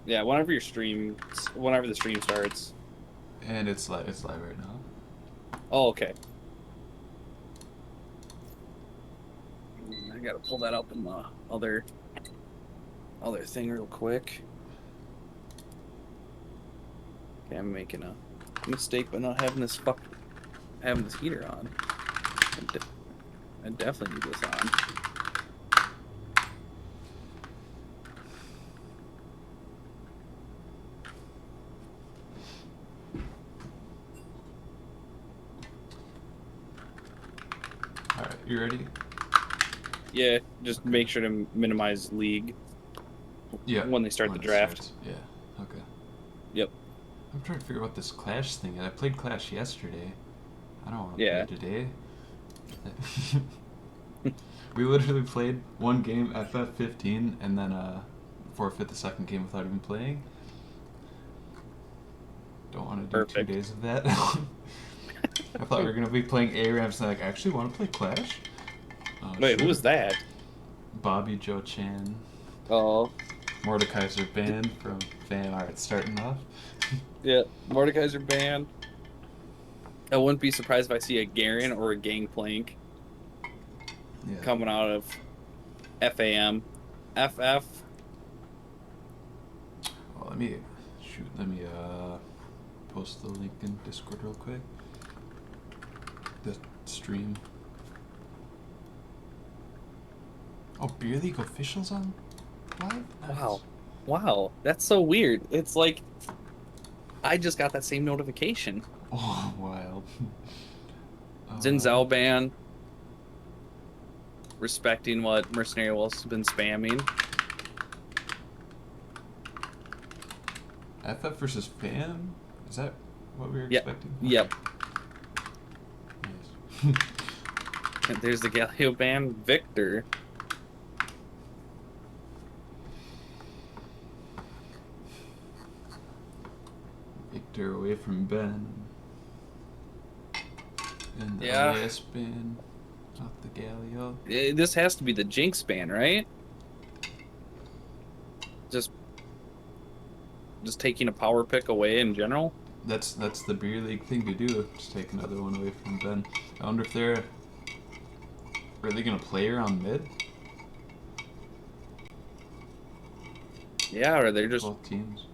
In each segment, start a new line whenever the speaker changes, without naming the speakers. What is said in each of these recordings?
Yeah, whenever the stream starts.
And it's live right now.
Oh, okay. I gotta pull that up in the other thing real quick. Okay, I'm making a mistake by not having this heater on. I, de I definitely need this on.
All right, you ready?
Yeah, just
Okay.
make sure to minimize league
Yeah.
when they start the
When it
draft.
starts. Yeah. Okay.
Yep.
I'm trying to figure out this Clash thing. I played Clash yesterday. I don't want to play
Yeah.
it today. We literally played one game FF15 and then forfeit the second game without even playing. Don't want to do two
Perfect.
days of that. I thought we were gonna be playing ARAMs and I actually want to play Clash.
Wait, who
Sure.
was that?
Bobby Joe Chan,
Oh,
Mordekaiser banned from fan art starting off.
yeah. Mordekaiser banned. I wouldn't be surprised if I see a Garen or a Gangplank
Yeah.
coming out of FAM. FF.
Well, let me shoot. Let me post the link in Discord real quick. The stream. Oh, Beer League officials on live. Nice.
Wow. Wow. That's so weird. It's like I just got that same notification.
Oh, wild.
Xin
uh,
Zhao ban, respecting what Mercenary Wolves has been spamming.
FF versus Fam. Is that what we were
Yep.
expecting? Okay.
Yep.
Nice.
And there's the Galio ban. Victor.
Victor away from Ben. And the
Yeah.
LAS ban off the Galio.
This has to be the Jinx ban, right? Just just taking a power pick away in general.
That's the beer league thing to do. Just take another one away from Ben. I wonder if they're really gonna play around mid.
Yeah, or they're just
Both teams.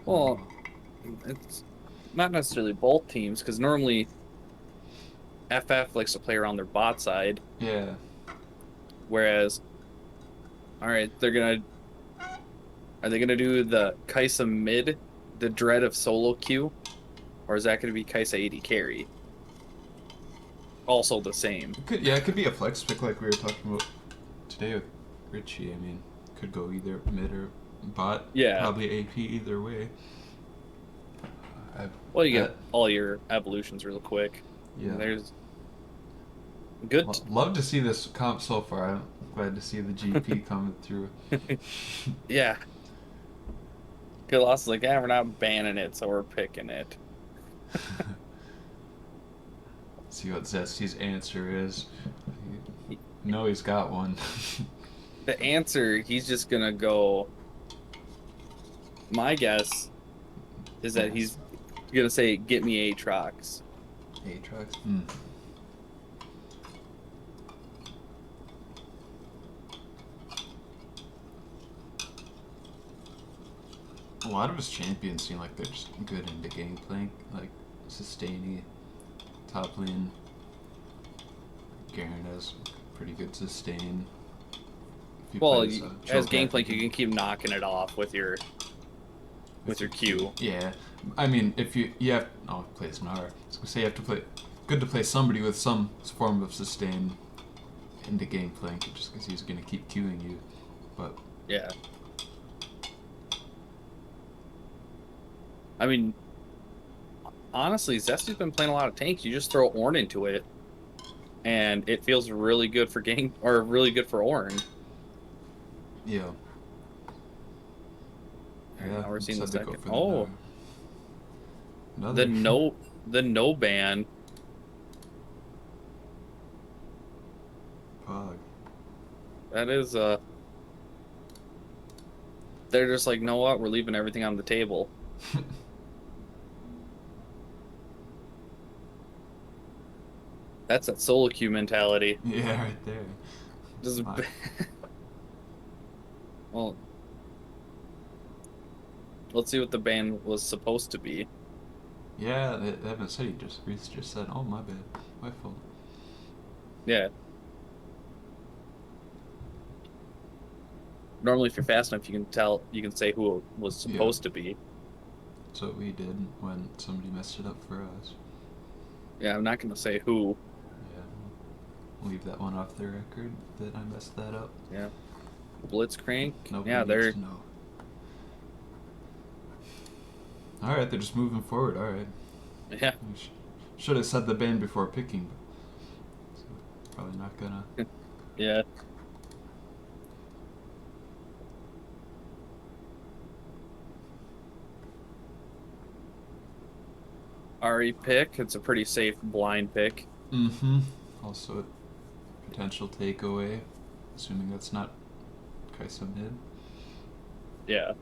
well, it's not necessarily both teams because normally FF likes to play around their bot side,
Yeah.
whereas all right, are they gonna do the Kaisa mid, the dread of solo queue, or is that gonna be Kaisa AD carry? Also the same.
It could be a flex pick like we were talking about today with Richie. I mean, could go either mid or bot.
Yeah.
Probably AP either way. I
Well, you get
bet.
all your evolutions real quick.
Yeah.
And there's good.
Love to see this comp so far. I'm glad to see the GP coming through.
Yeah. Colossus is like, yeah, we're not banning it, so we're picking it.
See what Zesty's answer is.
He-
No, he's got one.
The answer, he's just gonna go. My guess is that
Yes.
he's gonna say, "Get me Aatrox."
Aatrox. A lot of his champions seem like they're just good into gameplay, like Sustainy, top lane. Garen has pretty good sustain. If he
Well,
plays
as
Cho'Gath,
gameplay, you can keep knocking it off with your Q.
Yeah, I mean, if you have plays Gnar. So say you have to play. Good to play somebody with some form of sustain into gameplay, just because he's gonna keep queuing you. But
Yeah. I mean, honestly, Zesty's been playing a lot of tanks. You just throw Ornn into it, and it feels really good for game or really good for Ornn.
yeah, yeah,
Now we're seeing the
decided to go
second.
for the
Oh,
Gnar. Another.
the no ban.
Pog.
That is They're just like, know what? We're leaving everything on the table. That's that solo queue mentality.
Yeah, right there.
Just,
My-
well, let's see what the ban was supposed to be.
Yeah, they haven't said. Reese just said, "Oh, my bad, my fault."
Yeah. Normally, if you're fast enough, you can say who it was
Yeah,
supposed to be.
that's what we did when somebody messed it up for us.
Yeah, I'm not gonna say who.
Yeah, leave that one off the record that I messed that up.
Yeah. Blitzcrank.
Nobody
Yeah,
needs
they're
to know. All right, they're just moving forward. All right.
yeah.
Should have said the band before picking, but probably not gonna.
Yeah. Ari pick. It's a pretty safe blind pick.
Mm-hmm. Also, a potential takeaway, assuming that's not Kaisa mid.
Yeah.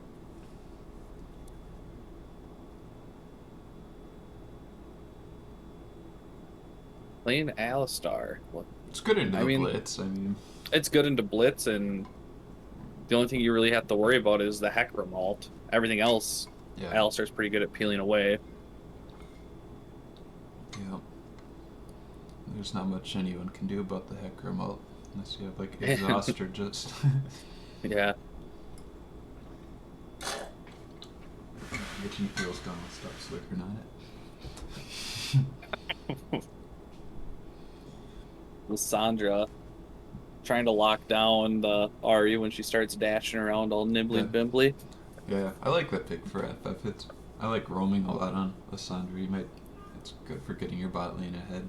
Playing Alistar. What?
It's good into
I
the
mean,
blitz. I mean,
it's good into blitz, and the only thing you really have to worry about is the Hecarim ult. Everything else,
yeah,
Alistar's pretty good at peeling away.
yeah. There's not much anyone can do about the Hecarim ult unless you have like exhaust or just.
Yeah.
Get G feels gone. Stop slickering on it.
Lissandra trying to lock down the Ari when she starts dashing around all nimbly
Yeah.
bimbly.
Yeah, I like that pick for FF. I like roaming a lot on Lissandra. It's good for getting your bot lane ahead.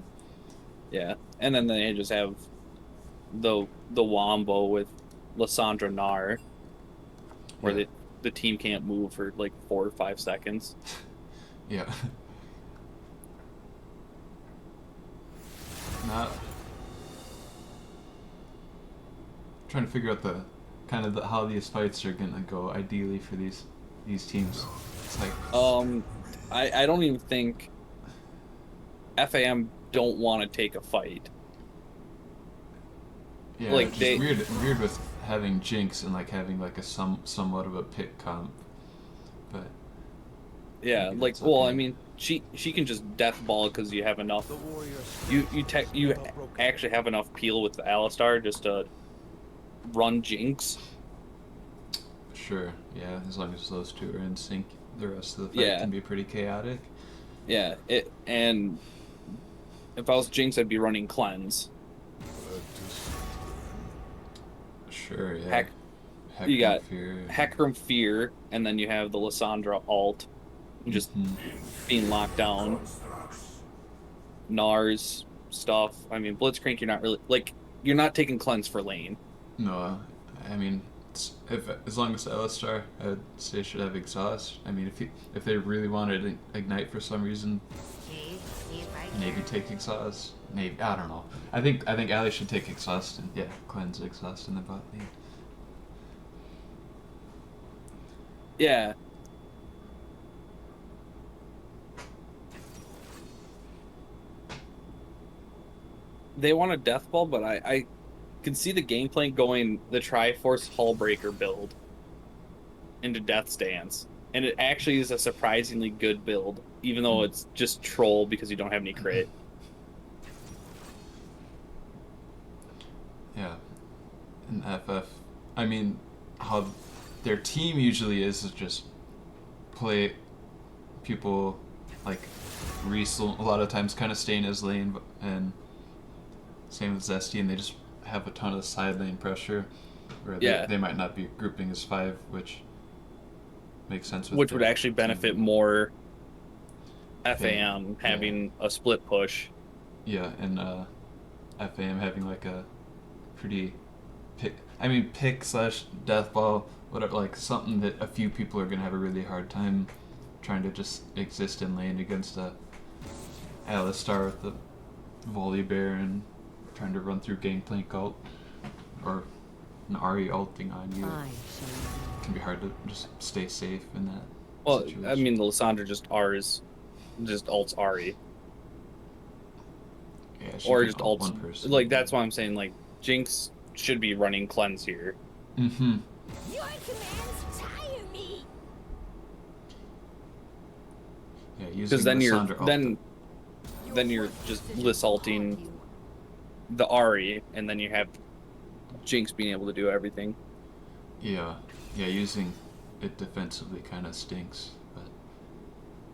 Yeah. And then they just have the wombo with Lissandra Nar, where
Yeah.
the team can't move for like 4 or 5 seconds.
Yeah. Not trying to figure out the kind of how these fights are gonna go. Ideally for these teams, it's like
I don't even think FAM don't want to take a fight.
yeah,
like,
it's
they-
weird with having Jinx and like having like a somewhat of a pick comp, but
Yeah,
maybe
like,
that's
well,
okay.
I mean, she can just death ball because you have enough. You actually have enough peel with the Alistar just to run Jinx.
Sure, yeah, as long as those two are in sync, the rest of the fight
Yeah.
can be pretty chaotic.
Yeah, and if I was Jinx, I'd be running cleanse.
Sure, yeah.
Heck,
Heck
you got
Fear.
Hecarim Fear, and then you have the Lissandra ult, just
Mhm.
being locked down. Nars stuff. I mean, Blitzcrank, you're not really like you're not taking cleanse for lane.
No, I mean, if as long as the Alistar, I would say should have exhaust. I mean, if they really wanted to ignite for some reason, maybe take exhaust. Maybe I don't know. I think Ali should take exhaust and cleanse exhaust in the bot lane.
Yeah. They want a death ball, but I can see the gameplay going the Triforce Hullbreaker build into Death's Dance. And it actually is a surprisingly good build, even though it's just troll because you don't have any crit.
Yeah, in FF, I mean, how their team usually is just play people like Reese a lot of times kind of stay in his lane, and same with Zesty, and they just have a ton of side lane pressure, where
Yeah.
they might not be grouping as 5, which makes sense. With
Which would
their
actually benefit
team.
more FAM
Yeah.
having a split push.
Yeah, and FAM having like a pretty pick slash death ball, whatever, like something that a few people are gonna have a really hard time trying to just exist in lane against a Alistar with the volley bear and trying to run through Gangplank ult, or an Ari ulting on you,
I shall
it can be hard to just stay safe in that
Well,
situation.
I mean, the Lissandra just R's, just ults Ari,
yeah, she
or
can
just
ult
ults.
one person.
Like that's why I'm saying like Jinx should be running cleanse here.
Mm-hmm.
Your commands tire me.
Yeah, using
Because then you're
Lissandra ult.
then you're just lissalting the Ari, and then you have Jinx being able to do everything.
Yeah, using it defensively kind of stinks, but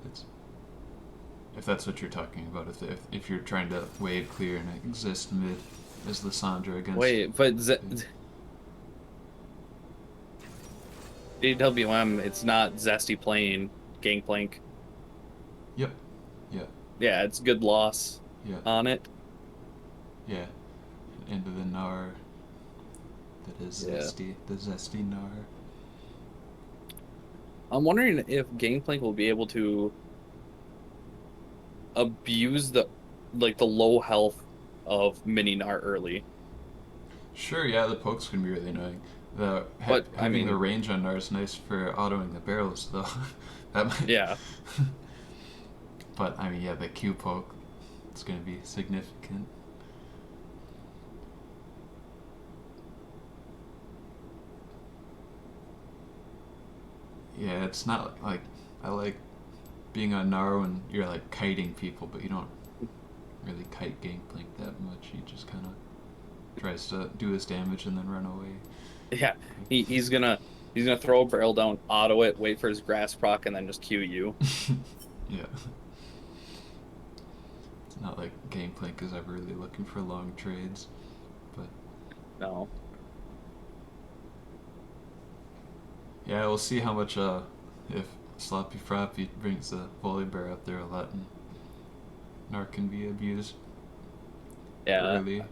it's if that's what you're talking about. If you're trying to wave clear and exist mid as Lissandra against.
Wait, but DWM, it's not Zesty playing Gangplank.
Yep. Yeah.
Yeah, it's good loss
Yeah.
on it.
Yeah. Into the Gnar. That is
Yeah.
Zesty. The Zesty Gnar.
I'm wondering if Gangplank will be able to abuse the low health of Mini Gnar early.
Sure, yeah, the pokes can be really annoying.
But, I
having
mean-
the range on Gnar is nice for autoing the barrels, though. That might.
Yeah.
But I mean, yeah, the Q poke, it's gonna be significant. Yeah, it's not like I like being on Gnar when you're like kiting people, but you don't really kite Gangplank that much. He just kind of tries to do his damage and then run away.
Yeah, he's gonna throw a barrel down, auto it, wait for his grass proc, and then just Q you.
Yeah. It's not like Gangplank is ever really looking for long trades, but
No.
yeah, we'll see how much if Sloppy Froppy brings the volley bear up there a lot and Gnar can be abused
Yeah.
early.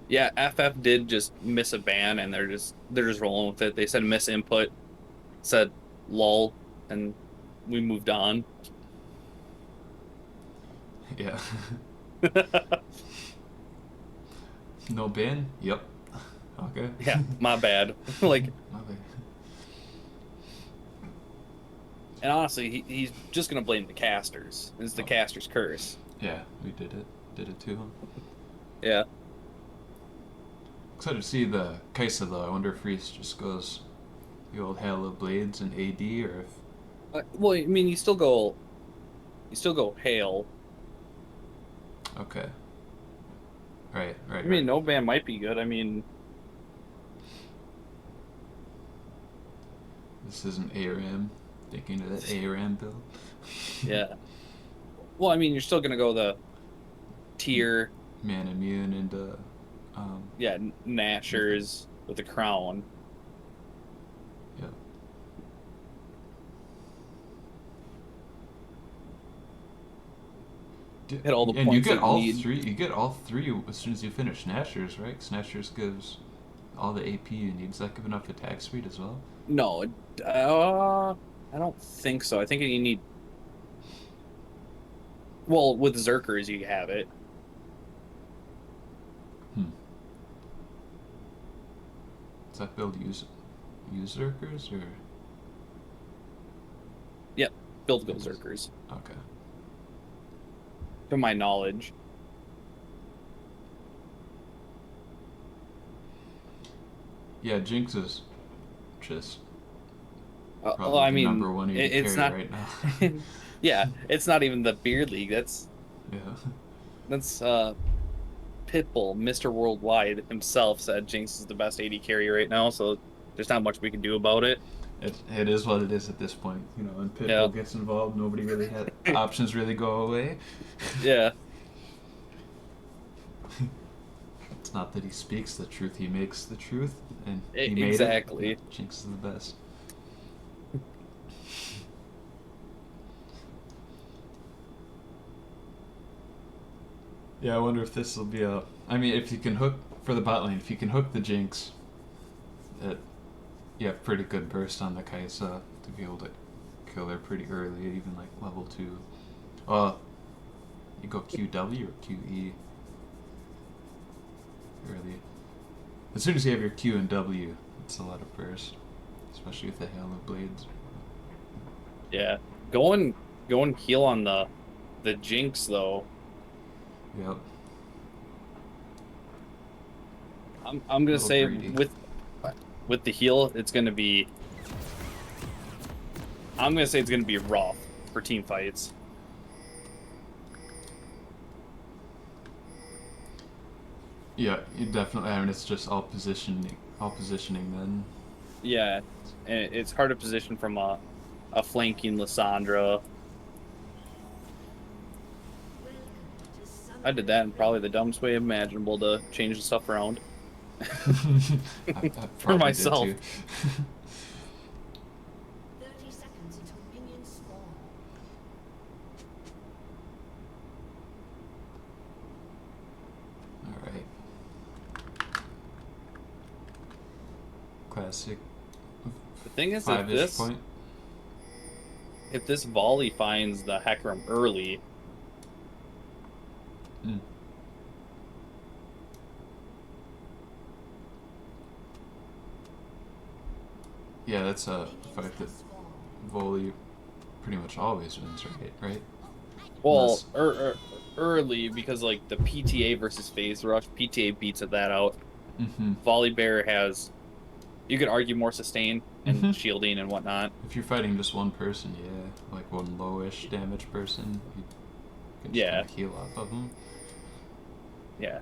Yeah, FF did just miss a ban, and they're just rolling with it. They said miss input, said lol, and we moved on.
Yeah. No ban? Yep. Okay.
Yeah, my bad. Like,
My bad.
and honestly, he's just gonna blame the casters. It's the caster's curse.
Yeah, we did it. Did it too, huh?
Yeah.
Excited to see the Kaisa though. I wonder if Reese just goes the old Hail of Blades and AD, or if
Well, I mean, you still go hail.
okay. Right.
I mean, no ban might be good. I mean,
This isn't ARAM. Thinking of that ARAM build.
yeah. Well, I mean, you're still gonna go the tier,
Man immune into
yeah, Nashers with the crown.
yeah.
Hit all the
and you
points
get
that
all
you need.
three. You get all three as soon as you finish Nashers, right? 'Cause Nashers gives all the AP you need. Does that give enough attack speed as well?
No, I don't think so. I think you need. Well, with Zerkers, you have it.
Does that build use Zerkers or
Build go Zerkers,
okay?
to my knowledge.
Yeah, Jinx is just
Well,
probably
I
the
mean,
number one AD
it's
carry
not.
right now.
Yeah, it's not even the beer league. That's
Yeah.
Pitbull, Mr. Worldwide himself said Jinx is the best AD carry right now. So there's not much we can do about it.
It is what it is at this point. You know, when Pitbull
Yeah.
gets involved, nobody really had options really go away.
Yeah.
It's not that he speaks the truth; he makes the truth, and he made
Exactly.
it. Jinx is the best. Yeah, I wonder if this will be a. I mean, if you can hook for the bot lane, if you can hook the Jinx, that you have pretty good burst on the Kaisa to be able to kill her pretty early, even like level 2. You go QW or QE early. As soon as you have your Q and W, it's a lot of burst, especially with the hail of blades.
Yeah. Going heal on the Jinx though.
Yep.
I'm gonna
Little
say
greedy.
with the heal, it's gonna be. I'm gonna say it's gonna be rough for team fights.
Yeah, you definitely. I mean, it's just all positioning then.
Yeah, and it's hard to position from a flanking Lissandra. I did that in probably the dumbest way imaginable to change the stuff around.
I
For
probably
myself.
did too.
30 seconds until minions spawn.
All right. Classic.
The thing is,
Five-ish point.
if this volley finds the Hecarim early,
Mm. Yeah, that's a fight that Volley pretty much always wins, right?
well,
Unless-
early because like the PTA versus Phase Rush, PTA beats that out.
Mm-hmm.
Volley Bear has, you could argue, more sustain and
Mhm.
shielding and whatnot.
If you're fighting just one person, yeah, like one lowish damage person, you can just
Yeah.
kinda heal off of them.
Yeah.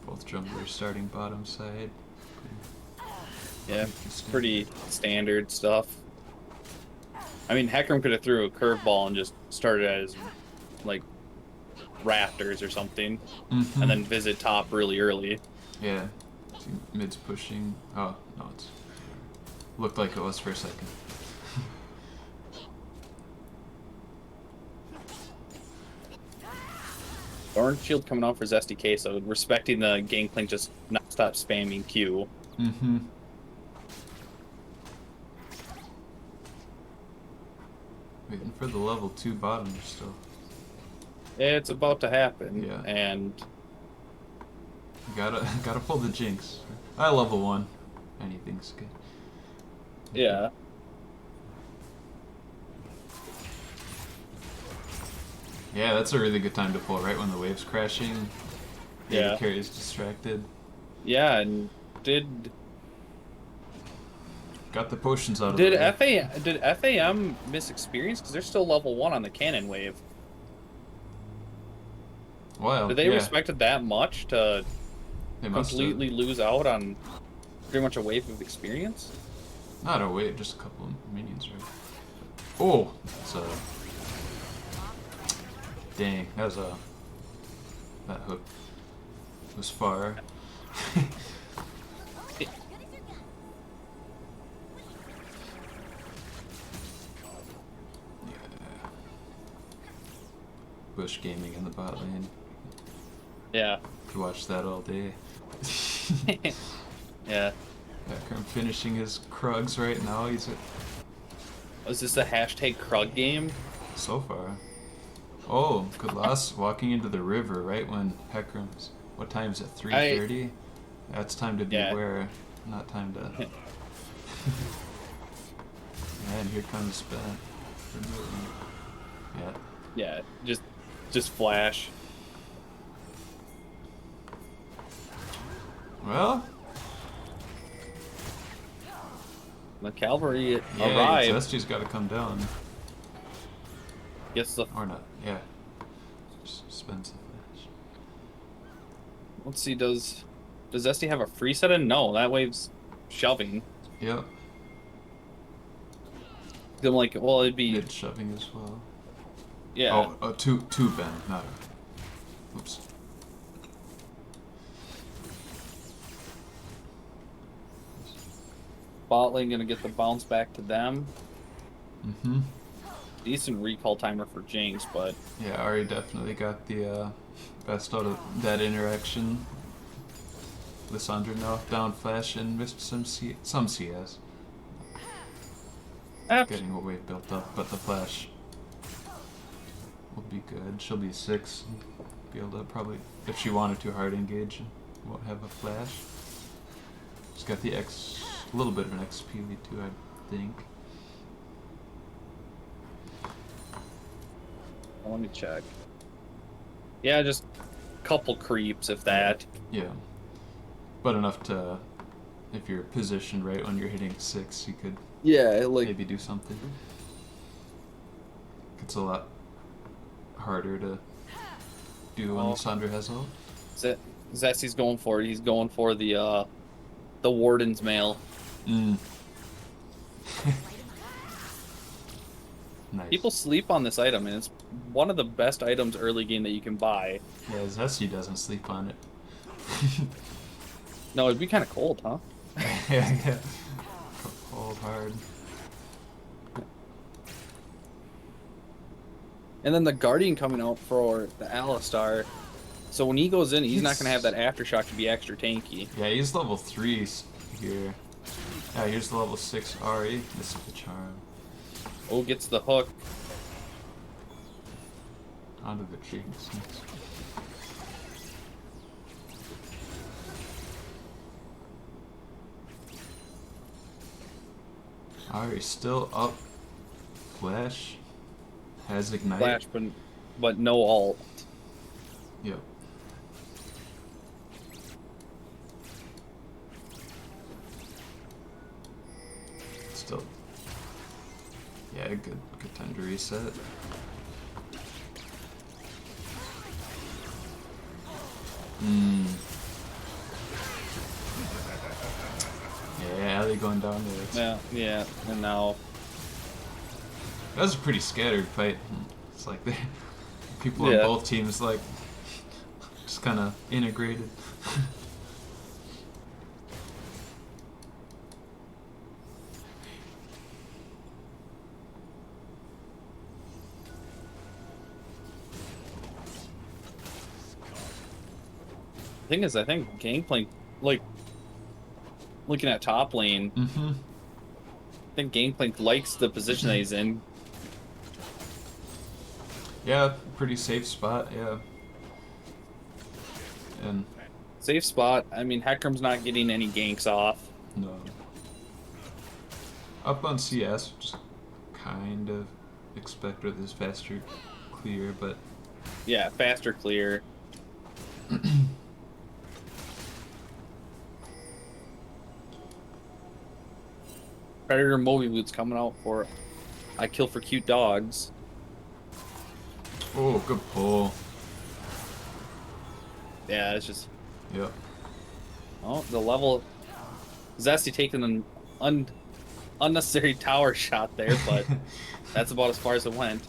Both junglers starting bottom side.
Yeah,
Interesting.
pretty standard stuff. I mean, Hecarim could have threw a curveball and just started as like Raptors or something,
Mhm.
and then visit top really early.
Yeah. See, mid's pushing. Oh, no, it's. Looked like it was for a second.
Thorn Shield coming out for Zesty K, so respecting the Gangplank, just not stop spamming Q.
Mm-hmm. Waiting for the level 2 bottom still.
It's about to happen,
Yeah.
and
Gotta pull the Jinx. I level 1. Anything's good.
yeah.
Yeah, that's a really good time to pull, right when the wave's crashing.
Yeah.
The carry is distracted.
Yeah, and did
Got the potions out of the way.
did FAM miss experience? Because they're still level 1 on the cannon wave.
Well,
Did they
yeah,
respect it that much to
they must have.
completely lose out on pretty much a wave of experience?
Not a wave, just a couple of minions, right? Oh, that's a. Dang, that was a. That hook was far. Yeah. Bush gaming in the bot lane.
Yeah.
Could watch that all day.
Yeah.
Hecarim finishing his Krugs right now. He's at
Was this a hashtag Krug game?
so far. Oh, Kudlas walking into the river right when Hecarim's. What time is it? 3:30. That's time to
Yeah.
beware, not time to. And here comes Ben. Yeah.
Yeah, just flash.
Well,
The cavalry
yeah,
arrived.
Zesty's got to come down.
Gets the.
Or not, yeah. Just spends the flash.
Let's see. Does Zesty have a free set in? No, that wave's shoving.
Yep.
I'm like, well, it'd be
Mid shoving as well.
yeah.
Oh, two Ben, not. Oops.
Bot lane gonna get the bounce back to them.
Mm-hmm.
Decent recall timer for Jinx, but
Yeah, Ari definitely got the best out of that interaction. Lissandra now down flash and missed some CS.
eh,
Getting what we've built up, but the flash be good. She'll be 6. Be able to probably, if she wanted to, hard engage. Won't have a flash. She's got the X, a little bit of an XP lead too, I think.
Let me check. Yeah, just a couple creeps, if that.
Yeah. But enough to, if you're positioned right when you're hitting 6, you could
Yeah, like
maybe do something. It's a lot harder to do when Sandra has ult.
Zessy's going for it. He's going for the Warden's Mail.
Mm. Nice.
People sleep on this item, and it's one of the best items early game that you can buy.
Yeah, Zesty doesn't sleep on it.
No, it'd be kind of cold, huh?
Yeah. Cold hard.
And then the Guardian coming out for the Alistar. So when he goes in, he's not going to have that Aftershock to be extra tanky.
Yeah, he's level 3 here. Yeah, here's the level 6 Ari. This is the charm.
Oh, gets the hook.
Onto the Jinx. Ari still up. Flash. Has Ignite.
Flash, but no ult.
Yep. Still. Yeah, good time to reset. Hmm. Yeah, Ellie going down there.
Yeah, and now...
That was a pretty scattered fight. It's like people on both teams like just kind of integrated.
Thing is, I think Gangplank, like, looking at top lane, I think Gangplank likes the position that he's in.
Yeah, pretty safe spot, yeah. And
Safe spot. I mean, Hecarim's not getting any ganks off.
no. Up on CS, just kind of expect with his faster clear, but
Yeah, faster clear. Predator Moby Boots coming out for I Kill for Cute Dogs.
oh, good pull.
Yeah, it's just...
Yep.
Oh, the level... Zesty taking an unnecessary tower shot there, but that's about as far as it went.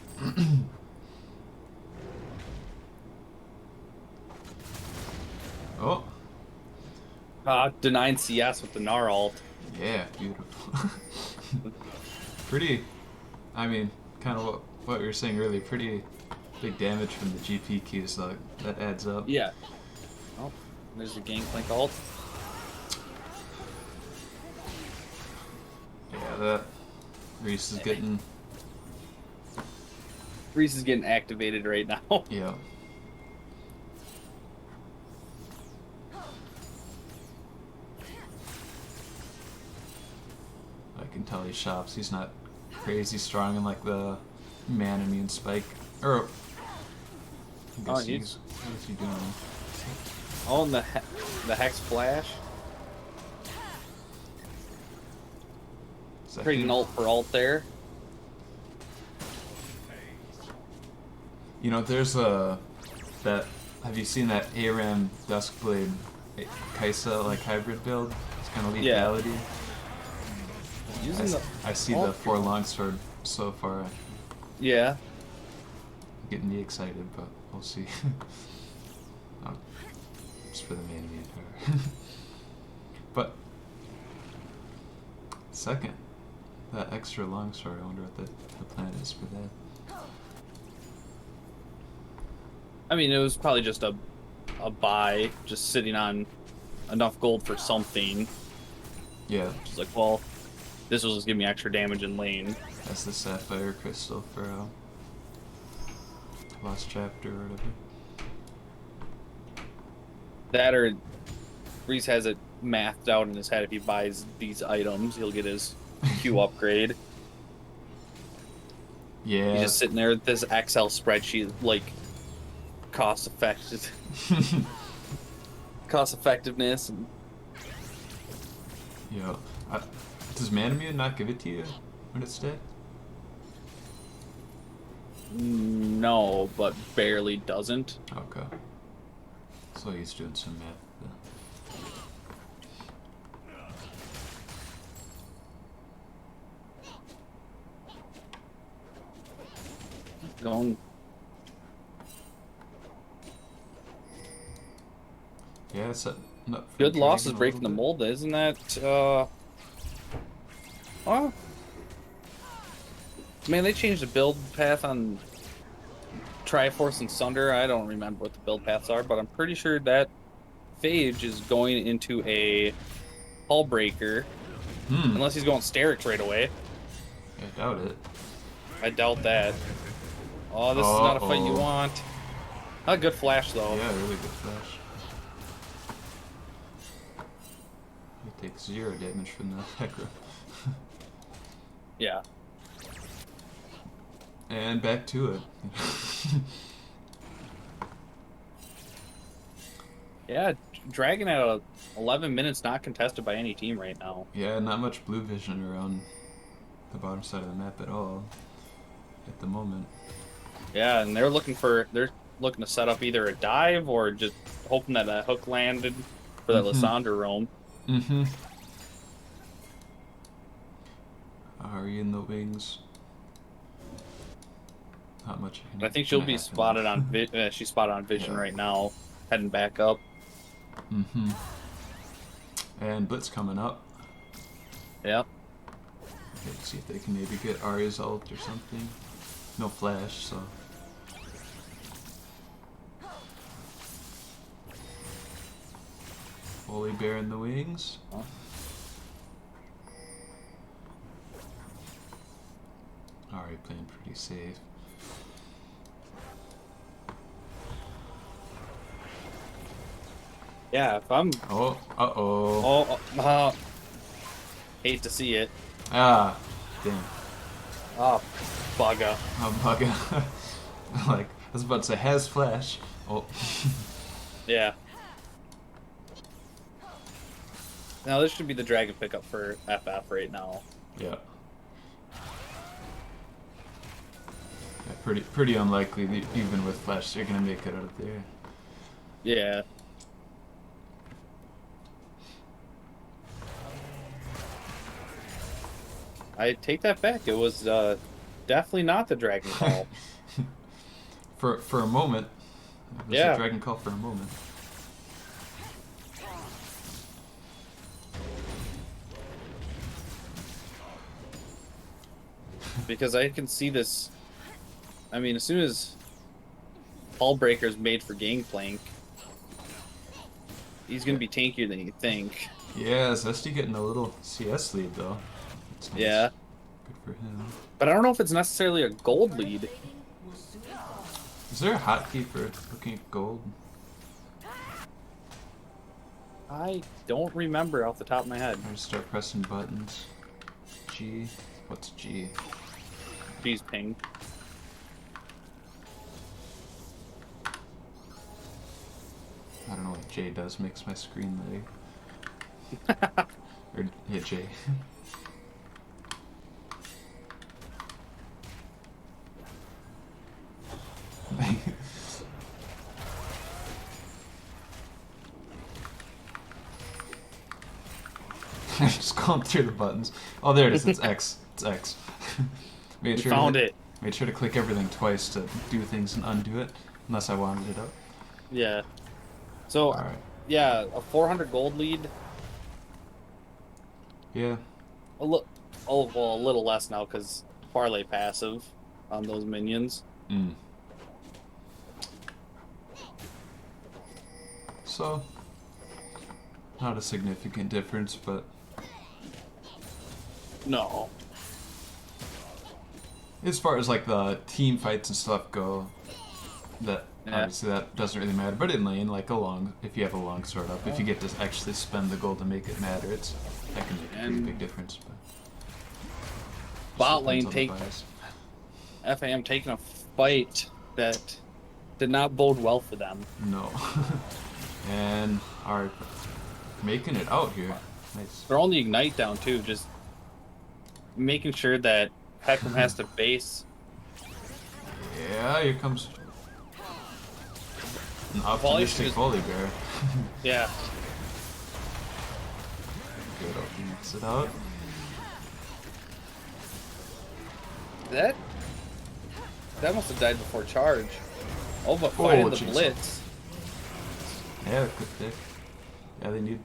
Oh,
Denying CS with the Gnar ult.
yeah, beautiful. Pretty, I mean, kind of what we were saying earlier, pretty big damage from the GP so that adds up.
Yeah. Oh, there's the Gangplank ult.
Yeah, that Reese is getting,
Reese is getting activated right now.
yeah. I can tell he shops. He's not crazy strong in like the man immune spike. Or I guess
he's...
what is he doing?
Oh, and the Hex Flash.
Is that
Trading
him?
ult for ult there.
You know, there's a that. Have you seen that ARAM Duskblade Kaisa like hybrid build? It's kind of lethality.
Using
I see
ult.
the 4 longsword so far.
Yeah.
Getting me excited, but we'll see. Oh, just for the main tower. But second, that extra longsword. I wonder what the plan is for that.
I mean, it was probably just a buy, just sitting on enough gold for something.
Yeah,
Just like, well, this will just give me extra damage in lane.
that's the sapphire crystal for Lost chapter or whatever.
That or Reese has it mathed out in his head. If he buys these items, he'll get his Q upgrade.
Yeah.
He's just sitting there with this Excel spreadsheet, like cost effectiveness. And
Yo, does Manamune not give it to you when it's dead?
no, but barely doesn't.
Okay. So he's doing some math.
Going.
Yeah, it's a
Good loss is breaking the mold, isn't that? Oh, man, they changed the build path on Triforce and Sunder. I don't remember what the build paths are, but I'm pretty sure that Phage is going into a Hull Breaker, unless he's going Sterix right away.
I doubt it.
I doubt that. Oh, this is not a fight you want. Not a good flash, though.
Yeah, really good flash. He takes 0 damage from the Hecarim.
Yeah.
And back to it.
Yeah, Dragon at 11 minutes not contested by any team right now.
Yeah, not much blue vision around the bottom side of the map at all at the moment.
Yeah, and they're looking to set up either a dive or just hoping that a hook landed for that Lysandre roam.
Mm-hmm. Ahri in the wings. Not much.
I think she'll be spotted on she's spotted on vision right now, heading back up.
Mm-hmm. And Blitz coming up.
Yep.
Okay, let's see if they can maybe get Ahri's ult or something. No flash, so. Holy Bear in the wings.
Huh?
Ahri playing pretty safe.
Yeah, if I'm
Oh.
hate to see it.
Ah, damn.
Oh, bugger.
Oh, bugger. Like, I was about to say, has flash. Oh.
Yeah. Now this should be the dragon pickup for FF right now.
Yeah. Yeah, pretty unlikely that even with flash they're gonna make it out of there.
Yeah. I take that back. It was definitely not the dragon call.
For a moment. It was a dragon call for a moment.
Because I can see this. I mean, as soon as Hull Breaker's made for Gangplank, he's going to be tankier than you think.
Yeah, Zesty getting a little CS lead though. That's nice.
Yeah.
Good for him.
But I don't know if it's necessarily a gold lead.
Is there a hotkey for looking at gold?
I don't remember off the top of my head.
I just start pressing buttons. G. What's G?
G's ping.
I don't know what J does, makes my screen lag. Or, yeah, J. I'm just going through the buttons. Oh, there it is. It's X. It's X.
You found it.
Made sure to click everything twice to do things and undo it, unless I wanted it up.
Yeah. So,
Alright.
yeah, a 400 gold lead.
Yeah.
A little less now because parlay passive on those minions.
Mm. So, not a significant difference, but
No.
as far as like the team fights and stuff go, that
Yeah.
obviously that doesn't really matter. But in lane, like if you have a long sword up, if you get to actually spend the gold to make it matter, that can make a pretty
And
big difference. But
bot
just
lane
depends on the bias.
FAM taking a fight that did not bode well for them.
No. And are making it out here. Nice.
Throwing the ignite down too, just making sure that Hecarim has to base.
Yeah, here comes an optimistic
just-
volley bear.
Yeah,
Good, Ulti makes it out.
that must have died before charge. Oh, but finding the
jeez.
blitz.
Yeah, good pick. Yeah, they need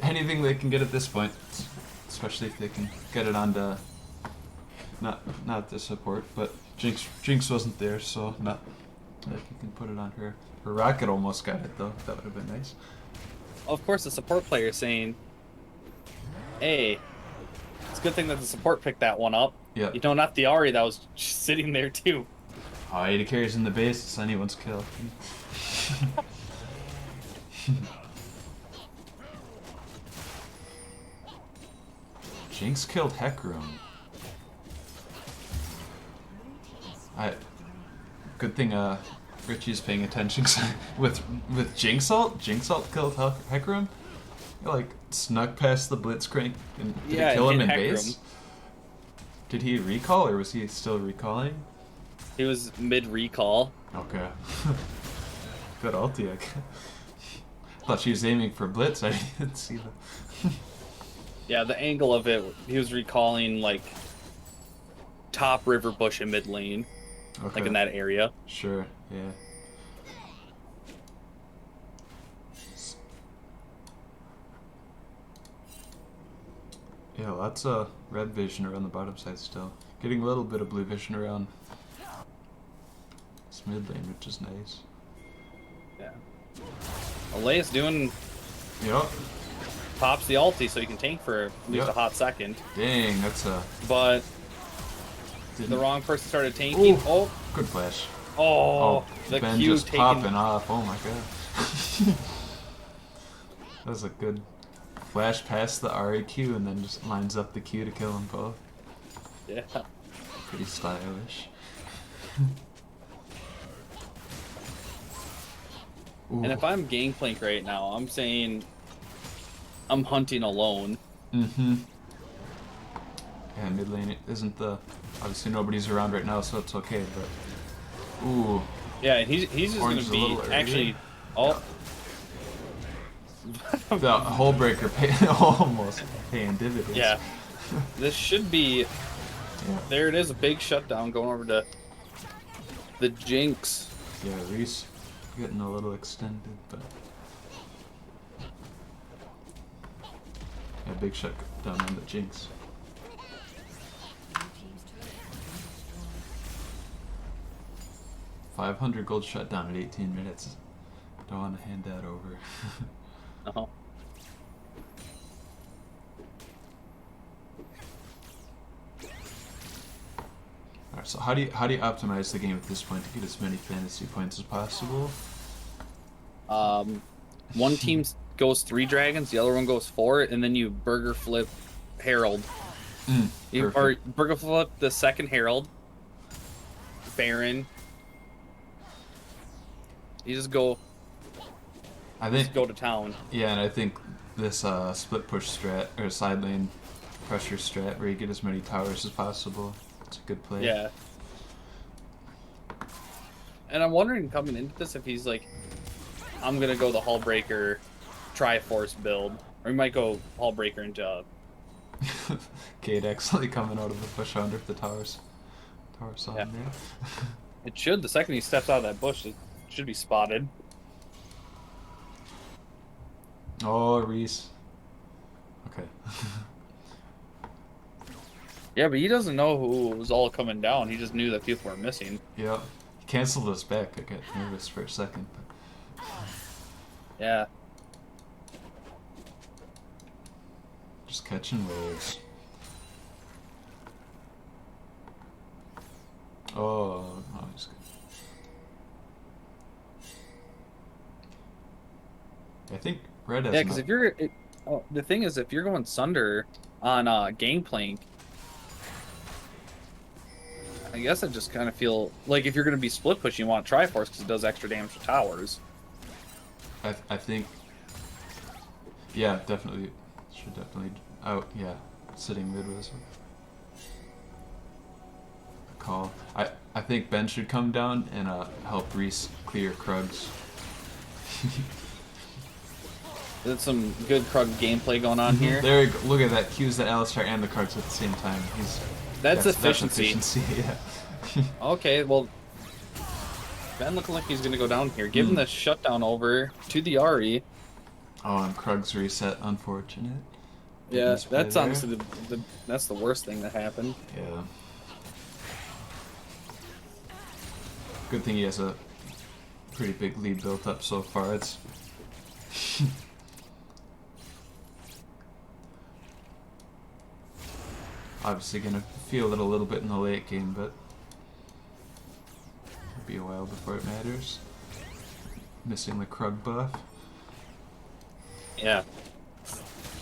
anything they can get at this point, especially if they can get it onto not the support, but Jinx wasn't there, so not like you can put it on her. Her rocket almost got it though. That would have been nice.
Of course, the support player is saying, "Hey, it's a good thing that the support picked that one up.
Yeah.
You know, not the Ari that was just sitting there too."
Oh, AD carries in the base. It's anyone's kill. Jinx killed Hecarim. Good thing Richie's paying attention with Jinx ult. Jinx ult killed Hecarim. He, like snuck past the Blitzcrank and did
Yeah,
it kill
and
him in
hit
base?
Hecarim.
Did he recall or was he still recalling?
He was mid recall.
Okay. Good ulti, I guess. Thought she was aiming for Blitz. I didn't see that.
Yeah, the angle of it, he was recalling like top river bush in mid lane,
Okay.
like in that area.
Sure, yeah. Yeah, lots of red vision around the bottom side still. Getting a little bit of blue vision around this mid lane, which is nice.
Yeah. Elias doing
Yep.
pops the ulti so he can tank for at least
Yep.
a hot second.
Dang, that's a
But
didn't-
the wrong person started tanking.
Ooh.
Oh,
good flash.
oh, the
Ben
Q
just
taking.
popping off. Oh my god. That was a good flash past the RAQ and then just lines up the Q to kill them both.
Yeah.
Pretty stylish. Ooh.
And if I'm Gangplank right now, I'm saying I'm hunting alone.
Mm-hmm. Yeah, mid lane isn't the... Obviously nobody's around right now, so it's okay, but... Ooh.
Yeah, and he's just
Orange
gonna
is a
be
little early.
actually. Oh,
The whole breaker almost paying dividends.
yeah. This should be.
Yeah.
There it is, a big shutdown going over to the Jinx.
Yeah, Reese getting a little extended, but... Yeah, big shutdown on the Jinx. 500 gold shutdown in 18 minutes. Don't want to hand that over.
Uh-huh.
Alright, so how do you optimize the game at this point to get as many fantasy points as possible?
One team goes 3 dragons, the other one goes 4, and then you burger flip Herald. You, or
Perfect.
burger flip the second Herald, Baron. You just go to town.
Yeah, and I think this split push strat or side lane pressure strat where you get as many towers as possible. It's a good play.
Yeah. And I'm wondering coming into this if he's like, I'm gonna go the Hullbreaker Triforce build, or he might go Hullbreaker into.
Cade actually coming out of the bush. I wonder if the towers on
Yeah.
there.
It should. The second he steps out of that bush, it should be spotted.
Oh, Reese. Okay.
Yeah, but he doesn't know who was all coming down. He just knew that people were missing.
Yeah. He canceled us back. I got nervous for a second. But
Yeah.
just catching waves. Oh, no, he's good. I think red has
Yeah, because
enough.
if you're, the thing is, if you're going Sunder on Gangplank, I guess I just kind of feel like if you're going to be split pushing, you want Triforce because it does extra damage to towers.
I think. Yeah, definitely. Should definitely. Oh, yeah. Sitting mid was a call. I think Ben should come down and help Reese clear Krugs.
There's some good Krug gameplay going on here.
There we go. Look at that. Q's the Alistar and the Krugs at the same time.
That's efficiency.
That's efficiency, yeah.
Okay, well, Ben looking like he's going to go down here. Give him the shutdown over to the Ahri.
Oh, and Krugs reset. Unfortunate.
Yeah,
Business play
that's
there.
honestly that's the worst thing that happened.
Yeah. Good thing he has a pretty big lead built up so far. It's obviously gonna feel it a little bit in the late game, but it'll be a while before it matters. Missing the Krug buff.
Yeah.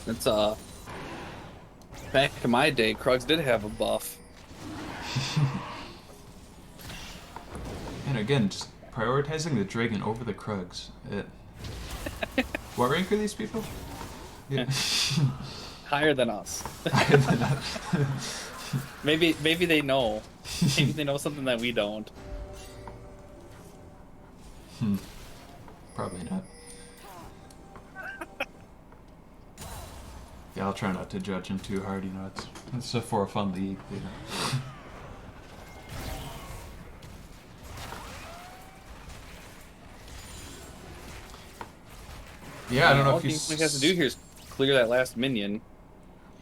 It's back in my day, Krugs did have a buff.
And again, just prioritizing the Dragon over the Krugs. What rank are these people? Yeah.
Higher than us.
Higher than us.
Maybe they know. Maybe they know something that we don't.
Probably not. Yeah, I'll try not to judge him too hard. You know, it's a for a fun league. You know. Yeah, I don't know
All
if you.
he has to do here is clear that last minion,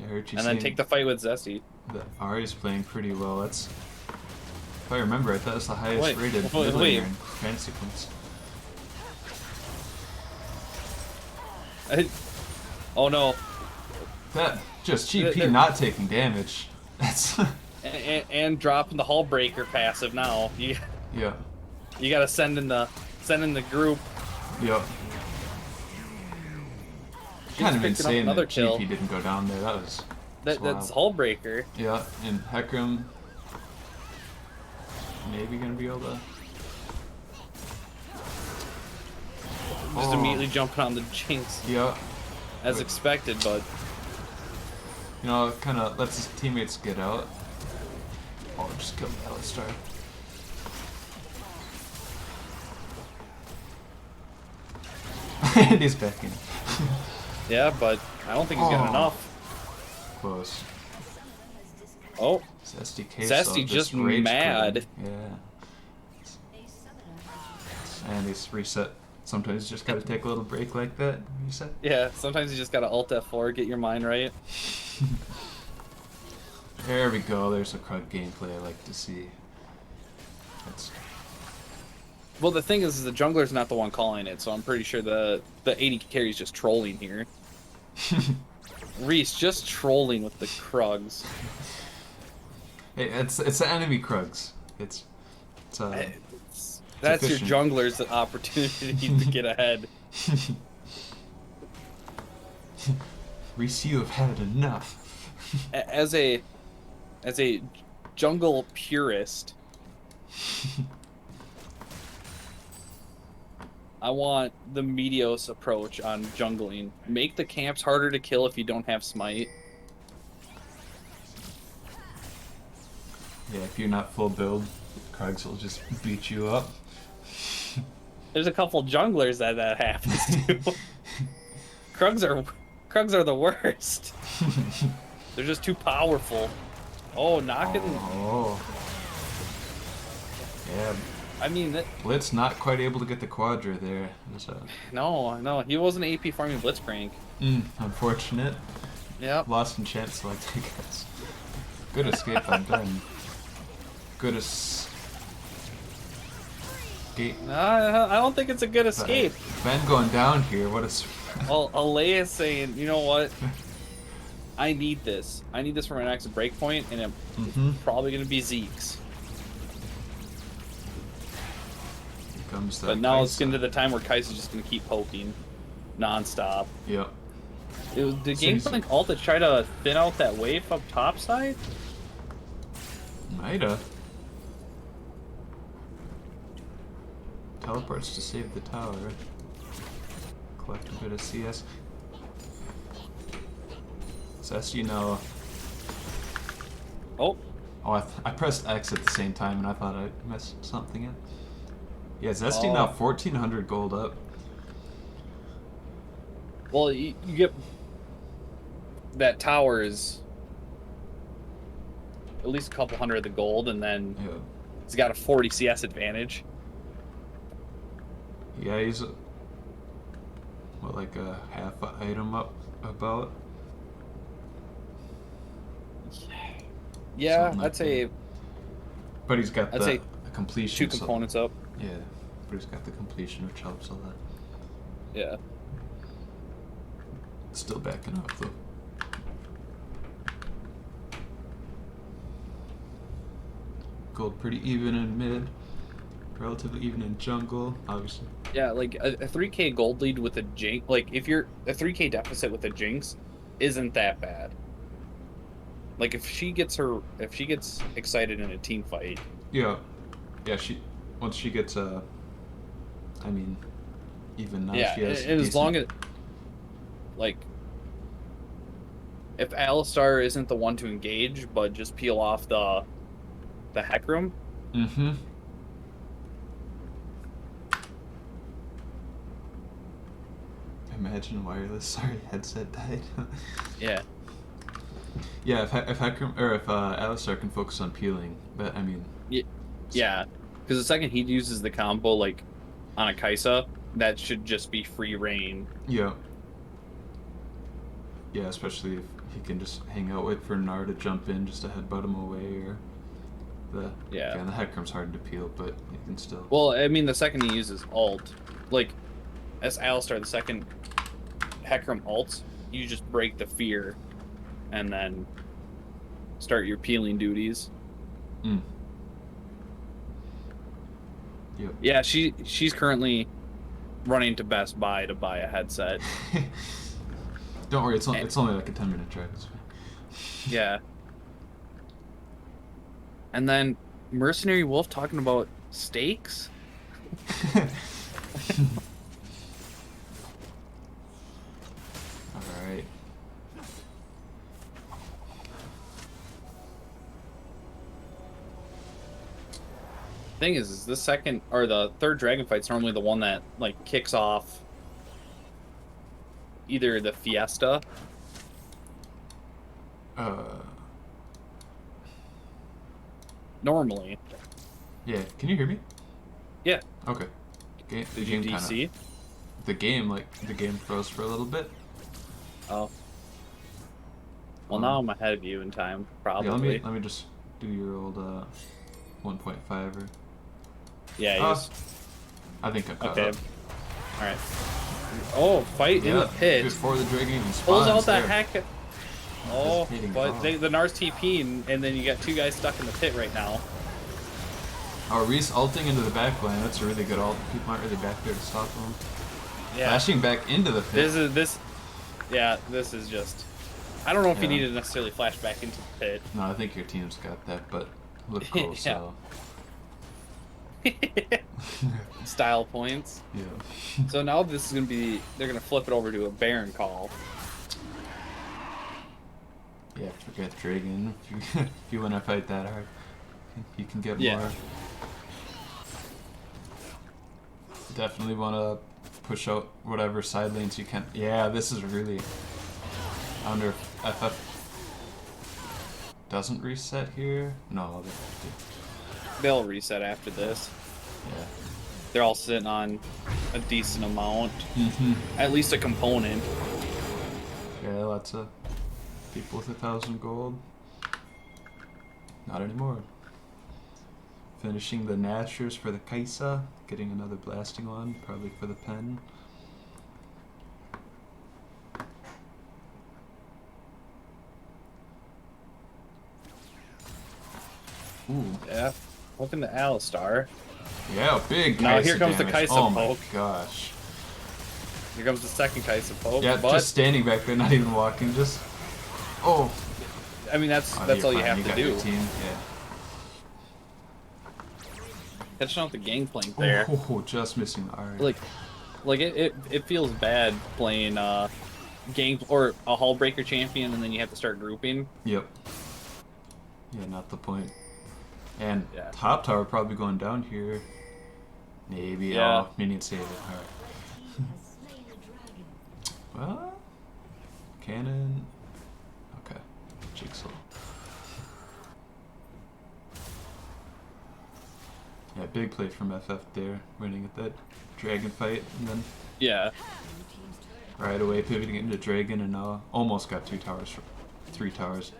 I heard you
and then
saying
take the fight with Zesty.
that Ahri's playing pretty well. That's. If I remember, I thought it was the highest
Wait,
rated
wait,
mid
wait.
laner in fantasy points.
Oh no!
That just GP
They're-
not taking damage. That's.
And dropping the Hull Breaker passive now. You
Yeah.
got to send in the group.
Yep. Kind of
picking up
insane
another
that
kill.
GP didn't go down there. That was.
That's
wild.
Hull Breaker.
Yeah, and Hecarim maybe gonna be able to.
Just
Oh.
immediately jumping on the Jinx
Yeah,
as expected, but
you know, kind of lets his teammates get out. Oh, just killed the Alistar. And he's back in.
yeah, but I don't think he's got
Oh.
enough.
Close.
Oh,
Zesty
Zesty just mad.
Yeah,
A summoner has
and he's reset. Sometimes you just gotta take a little break like that. Reset.
yeah. Sometimes you just gotta Alt F4, get your mind right.
There we go. There's a Krug gameplay I like to see. That's
Well, the thing is the jungler's not the one calling it, so I'm pretty sure the AD carry's just trolling here. Reese just trolling with the Krugs.
hey, it's the enemy Krugs. It's
That's your
efficient.
jungler's opportunity to get ahead.
Reese, you have had enough.
As a jungle purist, I want the Meteos approach on jungling. Make the camps harder to kill if you don't have smite.
Yeah, if you're not full build, Krugs will just beat you up.
There's a couple junglers that happens to. Krugs are the worst. They're just too powerful. Oh, knocking.
Oh. Yeah,
I mean,
Blitz not quite able to get the Quadra there. There's a
no, he wasn't AP farming Blitzcrank.
unfortunate.
Yep.
Lost in chance select, I guess. Good escape on Ben. Good escape.
I don't think it's a good escape.
Ben going down here, what a
Well, Alea is saying, you know what? I need this. I need this for my next breakpoint, and it's
Mhm.
probably going to be Zeke's.
Here comes the
But now it's
Kai'Sa.
getting to the time where Kai'Sa's just going to keep poking. nonstop.
Yep.
Did
So he's-
Gangplank ult to try to thin out that wave up top side?
Mighta. Teleports to save the tower. Collect a bit of CS. Zesty, no.
Oh,
Oh, I pressed X at the same time and I thought I messed something up. Yeah, Zesty
Oh.
now 1400 gold up.
well, you get that tower is at least a couple hundred of the gold, and then
Yeah.
he's got a 40 CS advantage.
Yeah, he's what, like a half a item up about.
Yeah,
Something like
I'd say
But he's got
I'd
the
say
completion.
2 components up.
Yeah, but he's got the completion, which helps a lot.
Yeah.
Still backing up though. Gold pretty even in mid, relatively even in jungle, obviously.
Yeah, like a 3k gold lead with a jinx, like if you're a 3k deficit with a jinx isn't that bad. Like if she gets excited in a team fight,
Yeah, yeah. Once she gets I mean, even now
yeah,
she has.
and as long
decent-
as like if Alistar isn't the one to engage but just peel off the Hecarim,
Mm-hmm. Imagine wireless. Sorry, headset died.
yeah.
Yeah, if Hecarim or if Alistar can focus on peeling, but I mean,
Yeah, because the second he uses the combo like on a Kaisa, that should just be free reign.
yeah, yeah, especially if he can just hang out, wait for Nar to jump in just to headbutt him away, or
Yeah.
Again, the Hecarim's hard to peel, but you can still.
Well, I mean, the second he uses ult, like as Alistar, the second Hecarim ults, you just break the fear, and then start your peeling duties.
Mm. Yep.
Yeah, she's currently running to Best Buy to buy a headset.
Don't worry, it's only like a 10-minute trek. It's fine.
Yeah. And then Mercenary Wolf talking about steaks?
Alright.
Thing is the second or the third dragon fight's normally the one that like kicks off either the fiesta. Normally.
Yeah, can you hear me?
Yeah.
Okay. The
Did you
game
DC?
kinda, the game froze for a little bit.
Oh. Well, now I'm ahead of you in time, probably.
Yeah, let me just do your old 1.5 or.
Yeah,
Ah,
he's
I think I'm caught
okay.
up.
All right. Oh, fight in the
Yeah,
pit.
before the dragon even
Pulls
spawns
out that
there.
heck. Oh,
Hesitating
but
draw.
the Nars TP, and then you got two guys stuck in the pit right now.
Oh, Reese ulting into the back line. That's a really good ult. People aren't really back there to stop him.
Yeah.
Flashing back into the pit.
This is just. I don't know if you
Yeah.
need to necessarily flash back into the pit.
No, I think your team's got that, but look cool, so.
Style points.
Yeah.
So now this is gonna be. They're gonna flip it over to a Baron call.
Yeah, forget Dragon. If you want to fight that hard, you can get
Yeah.
more. Definitely want to push out whatever side lanes you can. Yeah, this is really. I wonder if FF doesn't reset here. No,
They'll reset after this.
yeah.
They're all sitting on a decent amount,
Mm-hmm.
at least a component.
Yeah, lots of people with 1,000 gold. Not anymore. Finishing the Nashers for the Kaisa. Getting another blasting one, probably for the pen. Ooh.
Yeah. Looking to Alistar.
Yeah, big
Now
Kaisa
here comes the
damage.
Kaisa
Oh my
poke.
gosh.
Here comes the second Kaisa poke.
Yeah,
but
just standing back there, not even walking, just... Oh!
I mean, that's
You're
all you
fine,
have to
got
do.
your team, yeah.
Catching out the gangplank there.
Oh, just missing the R.
Like it feels bad playing gang or a Hull Breaker champion and then you have to start grouping.
Yep. Yeah, not the point. And
Yeah.
top tower probably going down here. Maybe.
Yeah.
Oh, minion save it. Alright.
He has slain the dragon.
Well, cannon. Okay. Jigsaw. Yeah, big play from FF there, winning at that dragon fight, and then
Yeah.
right away pivoting into dragon, and almost got 2 towers, 3 towers.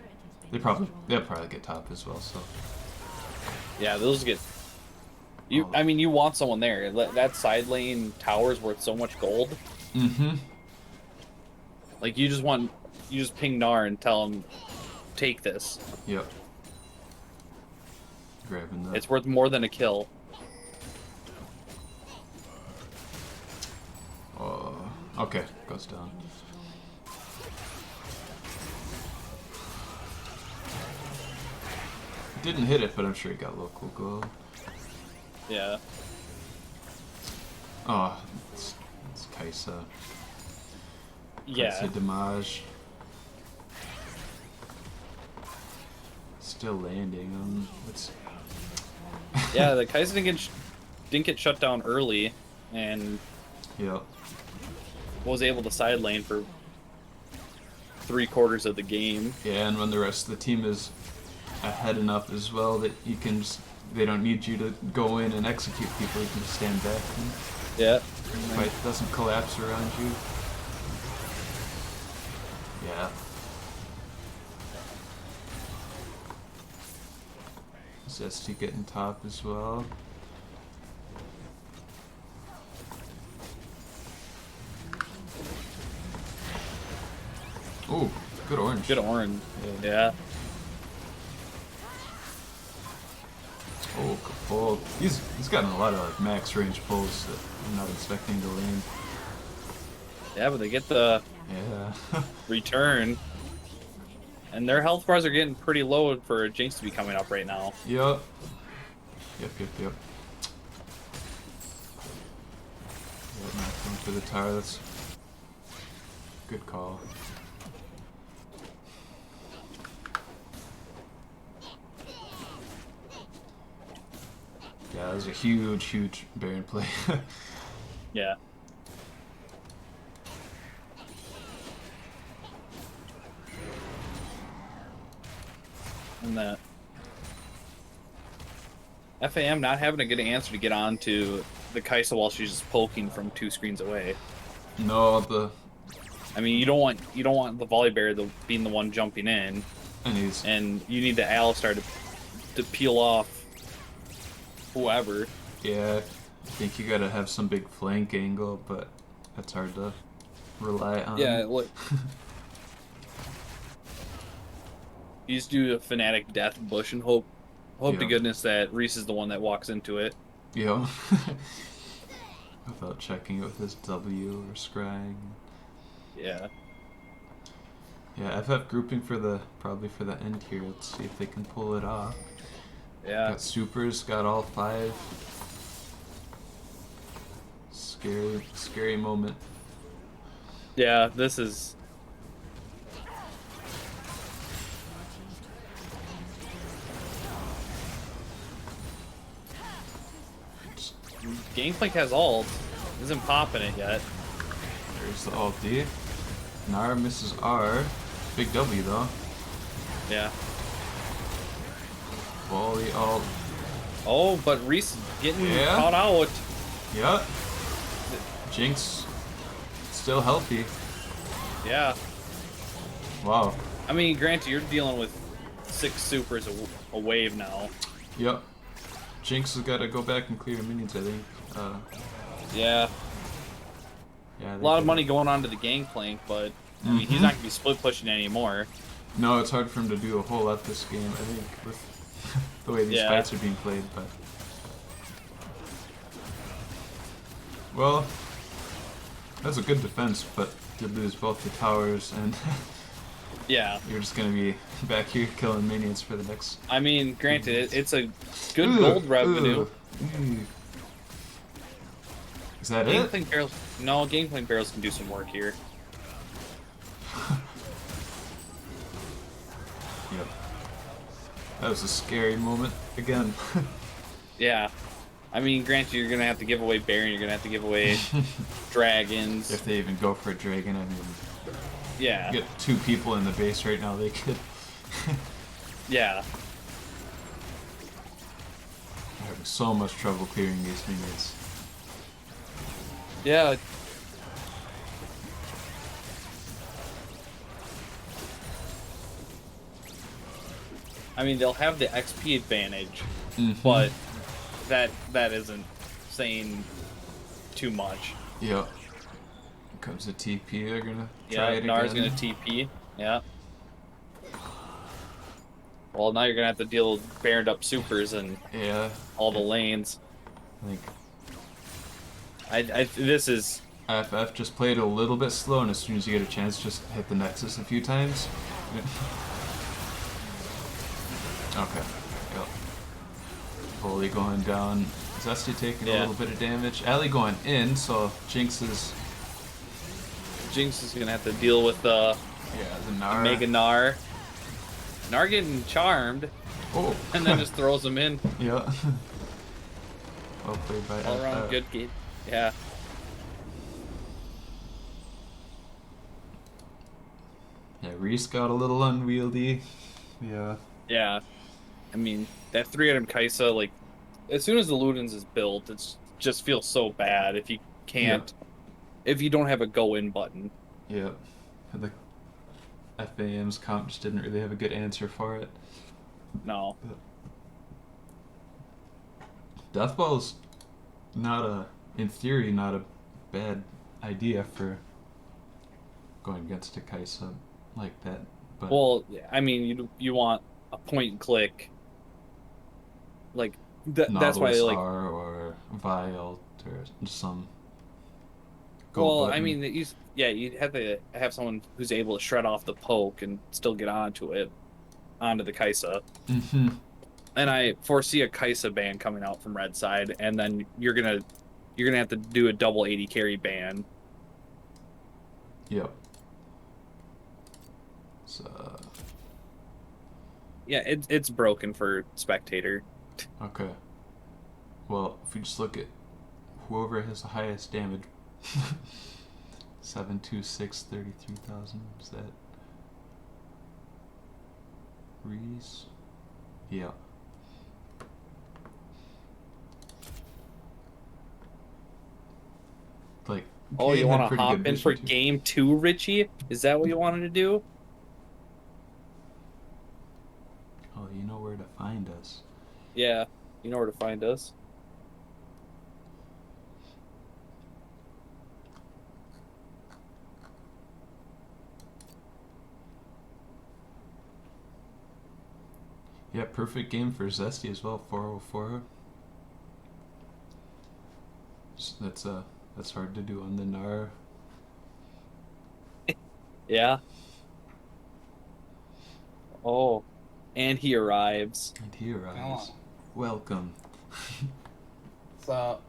They'll probably get top as well. So
Yeah, those get you. I mean, you want someone there. That side lane tower's worth so much gold.
mm-hmm.
Like you just ping Gnar and tell him, take this.
Yep. Grabbing that.
It's worth more than a kill.
Okay, goes down. Didn't hit it, but I'm sure he got local gold.
Yeah.
Oh, it's Kaisa.
Yeah.
Kaisa damage. Still landing. It's
Yeah, the Kaisa didn't get shut down early, and
Yep.
was able to side lane for 3/4 of the game.
Yeah, and when the rest of the team is ahead enough as well that you can just, they don't need you to go in and execute people, you can just stand back and
Yeah.
the fight doesn't collapse around you. Yeah. Zesty getting top as well. Oh, good orange.
Good orange.
Yeah.
Yeah.
Oh, good pull. He's gotten a lot of like max range pulls that I'm not expecting to land.
Yeah, but they get the
Yeah.
return. And their health bars are getting pretty low for Jinx to be coming up right now.
Yep. Yep. Yeah, not going for the tower. That's good call. Yeah, that was a huge Baron play.
Yeah. And that FAM not having a good answer to get onto the Kaisa while she's just poking from 2 screens away.
No,
I mean, you don't want the Volibear being the one jumping in,
and he's
and you need the Alistar to peel off whoever.
yeah. I think you gotta have some big flank angle, but that's hard to rely on.
Yeah, look. You just do a Fnatic death bush and hope to
Yeah.
goodness that Reese is the one that walks into it.
Yeah. Without checking it with his W or scrying.
Yeah.
Yeah, FF grouping probably for the end here. Let's see if they can pull it off.
Yeah.
Got supers, got all 5. Scary moment.
Yeah, this is Gangplank has ult. Isn't popping it yet.
There's the alt D. Gnar misses R. Big W though.
Yeah.
Volley alt.
Oh, but Reese getting
Yeah.
caught out.
Yep. Jinx still healthy.
Yeah.
Wow.
I mean, granted, you're dealing with 6 supers a wave now.
Yep. Jinx has got to go back and clear minions, I think.
Yeah.
Yeah.
A lot of money going on to the Gangplank, but I mean, he's not gonna be split pushing anymore.
No, it's hard for him to do a whole lot this game, I think, with the way these
Yeah.
fights are being played, but... Well, That's a good defense, but you lose both the towers, and
Yeah.
you're just gonna be back here killing minions for the next.
I mean, granted, it's a good
Ooh,
gold revenue.
ooh. Is that it?
Gangplank barrels. No, Gangplank barrels can do some work here.
Yep. That was a scary moment again.
Yeah. I mean, granted, you're gonna have to give away Baron. You're gonna have to give away dragons.
If they even go for a dragon, I mean,
Yeah.
get 2 people in the base right now, they could.
Yeah.
I'm having so much trouble clearing these minions.
Yeah. I mean, they'll have the XP advantage, but that isn't saying too much.
Yep. Here comes the TP, they're gonna
Yeah,
try it
Nar's
again.
gonna TP. Yeah. Well, now you're gonna have to deal with baroned up supers and
Yeah,
all the lanes.
I think
This is
FF just played a little bit slow, and as soon as you get a chance, just hit the Nexus a few times. Okay. Yep. Holy going down. Zesty taking a
Yeah.
little bit of damage. Alley going in, so Jinx is.
Jinx is gonna have to deal with
Yeah, the Nar.
Mega Gnar. Gnar getting charmed,
Oh.
and then just throws him in.
Yeah. Well played by
All around
FF.
good game. Yeah.
Yeah, Reese got a little unwieldy. Yeah.
Yeah. I mean, that 3-item Kaisa, like, as soon as the Ludens is built, it just feels so bad if you can't, if you don't have a go-in button.
Yeah. The FAM's comp just didn't really have a good answer for it.
No.
Deathball's in theory, not a bad idea for going against a Kaisa like that. But
Well, I mean, you want a point and click. Like, that's why,
Nautilus
like,
or Vial or some.
well, I
button.
mean, you'd have to have someone who's able to shred off the poke and still get onto the Kaisa.
Mm-hmm.
And I foresee a Kaisa ban coming out from red side, and then you're gonna have to do a double 80 carry ban.
Yep. So,
Yeah, it's broken for spectator.
okay. Well, if we just look at whoever has the highest damage, 726 33,000. Is that Reese? Yeah. Like.
Oh,
Kane
you
had
want to
pretty
hop
good
in for
vision, too.
game 2, Richie? Is that what you wanted to do?
Oh, you know where to find us.
Yeah, you know where to find us.
Yeah, perfect game for Zesty as well. 404. That's hard to do on the Nar.
Yeah. Oh, and he arrives.
And he arrives.
Oh.
Welcome.
So,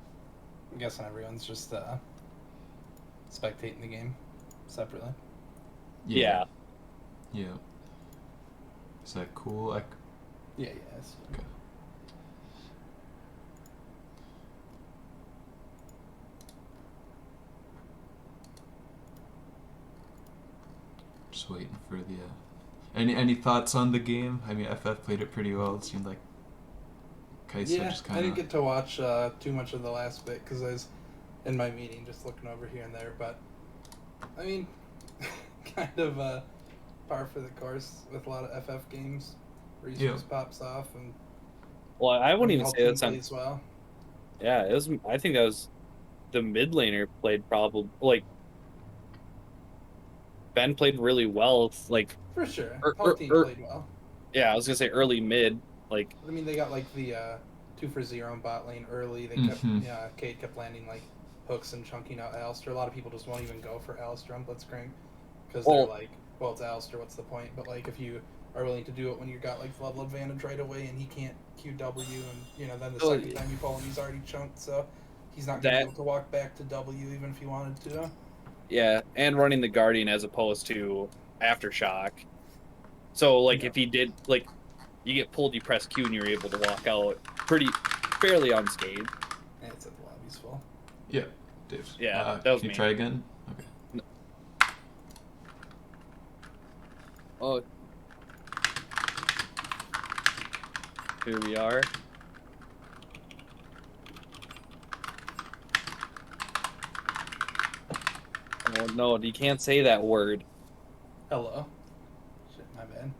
I'm guessing everyone's just spectating the game separately.
Yeah.
Yeah. Is that cool?
Yeah, yes.
Okay. Just waiting for the. Any thoughts on the game? I mean, FF played it pretty well. It seemed like Kaisa
Yeah,
just
I
kind
didn't
of.
get to watch too much of the last bit because I was in my meeting just looking over here and there. But, I mean, kind of par for the course with a lot of FF games. Reese
Yeah.
just pops off and
Well, I wouldn't even
whole
say
team
that's on.
plays well.
Yeah, it was. I think that was the mid laner played probably like Ben played really well. Like,
For sure.
Er-
Whole
er-
team
er-
played well.
yeah, I was gonna say early mid. Like,
I mean, they got like the 2 for 0 in bot lane early. They
Mhm.
kept, Cade kept landing like hooks and chunking out Alistair. A lot of people just won't even go for Alistair on Blitzcrank because
Well-
they're like, well, it's Alistair, what's the point? But like, if you are willing to do it when you got like the level advantage right away and he can't QW, and then the
Oh,
second
yeah.
time you pull him, he's already chunked, so he's not gonna
That-
be able to walk back to W even if he wanted to.
Yeah, and running the Guardian as opposed to Aftershock. So, like,
Yeah.
if he did, like, you get pulled, you press Q, and you're able to walk out fairly unscathed.
And it said the lobby's full.
Yeah, Dave.
Yeah, that was
can you
me.
try again? Okay.
Oh. Here we are. Oh, no, you can't say that word.
Hello. Shit, my bad.